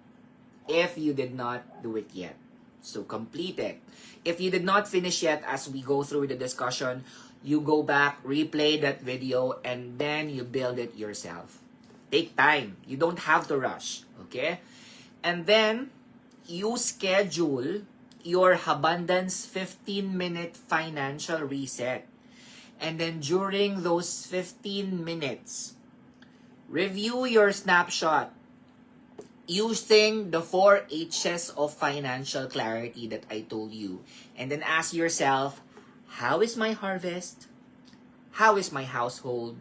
if you did not do it yet. So complete it. If you did not finish yet as we go through the discussion, you go back, replay that video, and then you build it yourself. Take time. You don't have to rush. Okay? And then, you schedule your abundance 15-minute financial reset. And then during those 15 minutes, review your snapshot using the 4 H's of financial clarity that I told you. And then ask yourself, how is my harvest? How is my household?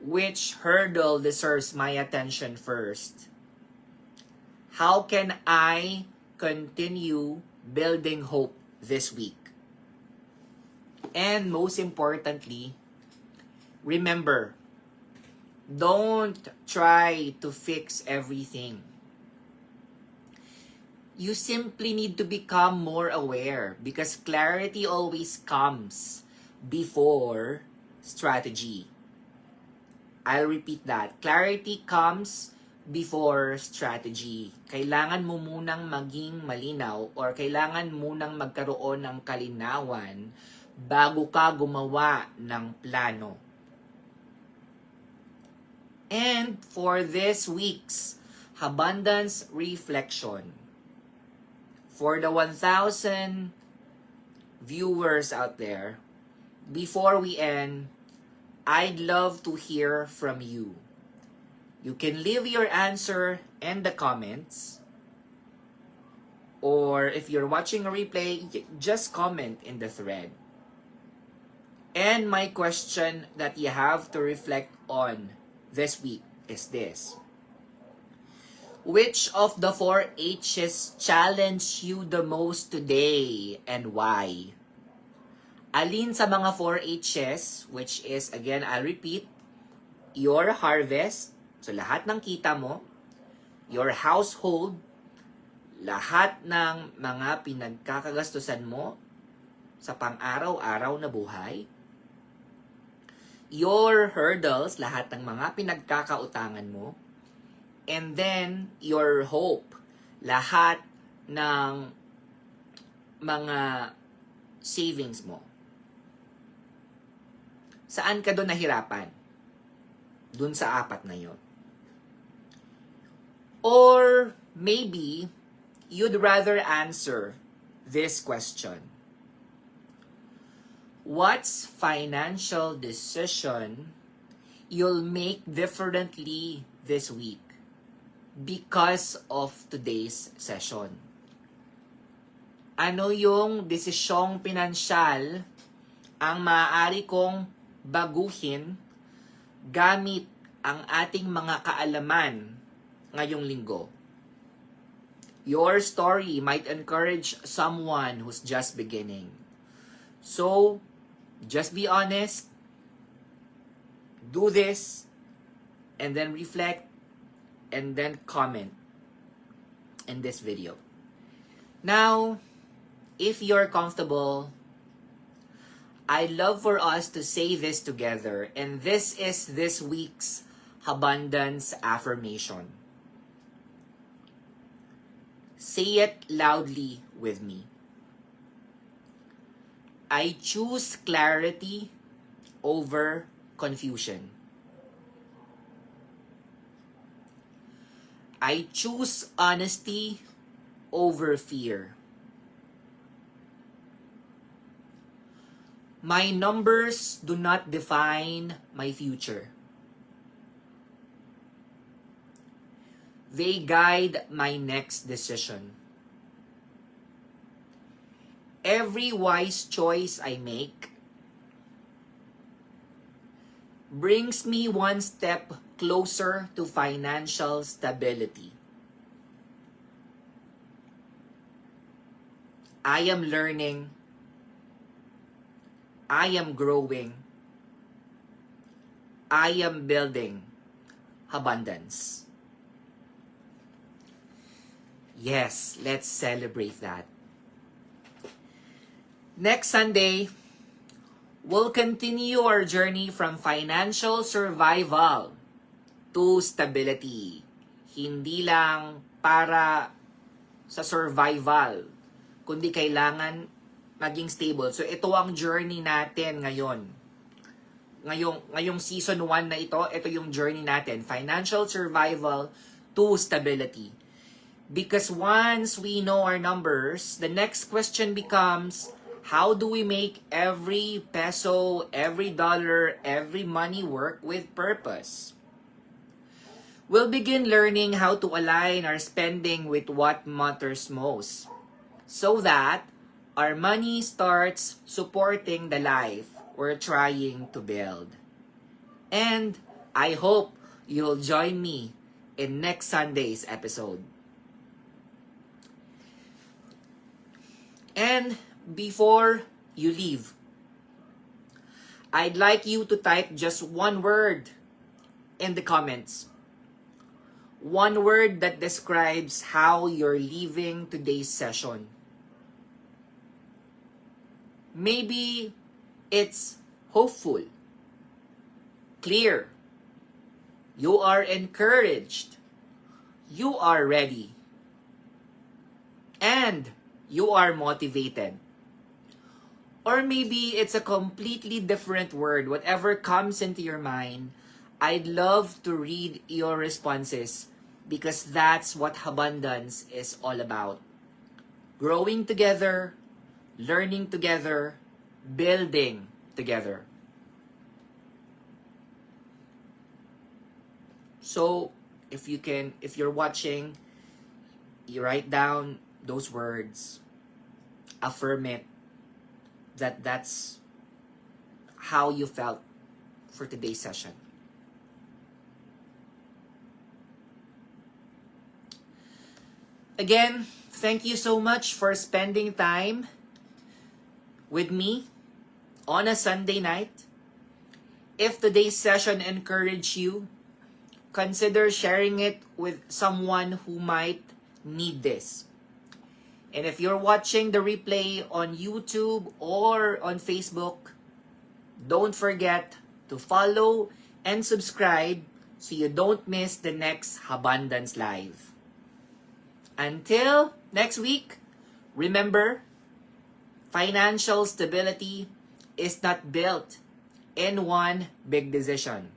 Which hurdle deserves my attention first? How can I continue building hope this week? And most importantly, remember, don't try to fix everything. You simply need to become more aware because clarity always comes before strategy. I'll repeat that. Clarity comes before strategy. Kailangan mo munang maging malinaw or kailangan munang magkaroon ng kalinawan bago ka gumawa ng plano. And for this week's abundance reflection, for the 1,000 viewers out there, before we end, I'd love to hear from you. You can leave your answer in the comments, or if you're watching a replay, just comment in the thread. And my question that you have to reflect on this week is this. Which of the 4 H's challenge you the most today and why? Alin sa mga 4 H's, which is, again, I'll repeat, your harvest, so lahat ng kita mo, your household, lahat ng mga pinagkakagastusan mo sa pang-araw-araw na buhay, your hurdles, lahat ng mga pinagkakautangan mo, and then your hope, lahat ng mga savings mo. Saan ka doon nahirapan? Doon sa 4 na yun. Or maybe you'd rather answer this question. What's financial decision you'll make differently this week because of today's session? Ano yung desisyong pinansyal ang maaari kong baguhin gamit ang ating mga kaalaman ngayong linggo? Your story might encourage someone who's just beginning. So, just be honest, do this, and then reflect, and then comment in this video. Now, if you're comfortable, I'd love for us to say this together, and this is this week's abundance affirmation. Say it loudly with me. I choose clarity over confusion. I choose honesty over fear. My numbers do not define my future. They guide my next decision. Every wise choice I make brings me one step closer to financial stability. I am learning. I am growing. I am building abundance. Yes, let's celebrate that. Next Sunday, we'll continue our journey from financial survival to stability. Hindi lang para sa survival, kundi kailangan maging stable. So ito ang journey natin ngayon. Ngayong season 1 na ito yung journey natin. Financial survival to stability. Because once we know our numbers, the next question becomes, how do we make every peso, every dollar, every money work with purpose? We'll begin learning how to align our spending with what matters most, so that our money starts supporting the life we're trying to build. And I hope you'll join me in next Sunday's episode. And before you leave, I'd like you to type just one word in the comments. One word that describes how you're leaving today's session. Maybe it's hopeful, clear, you are encouraged, you are ready, and you are motivated. Or maybe it's a completely different word. Whatever comes into your mind, I'd love to read your responses, because that's what abundance is all about. Growing together, learning together, building together. So, if you're watching, you write down those words, affirm it, that's how you felt for today's session. Again, thank you so much for spending time with me on a Sunday night. If today's session encouraged you, consider sharing it with someone who might need this. And if you're watching the replay on YouTube or on Facebook, don't forget to follow and subscribe so you don't miss the next Abundance Live. Until next week, remember, financial stability is not built in one big decision.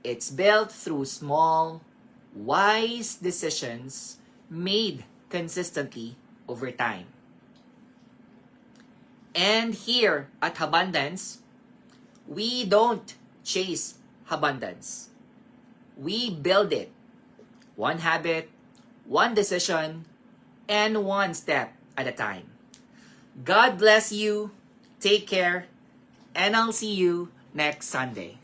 It's built through small, wise decisions made consistently over time. And here at Abundance, we don't chase abundance. We build it. One habit, one decision, and one step at a time. God bless you. Take care. And I'll see you next Sunday.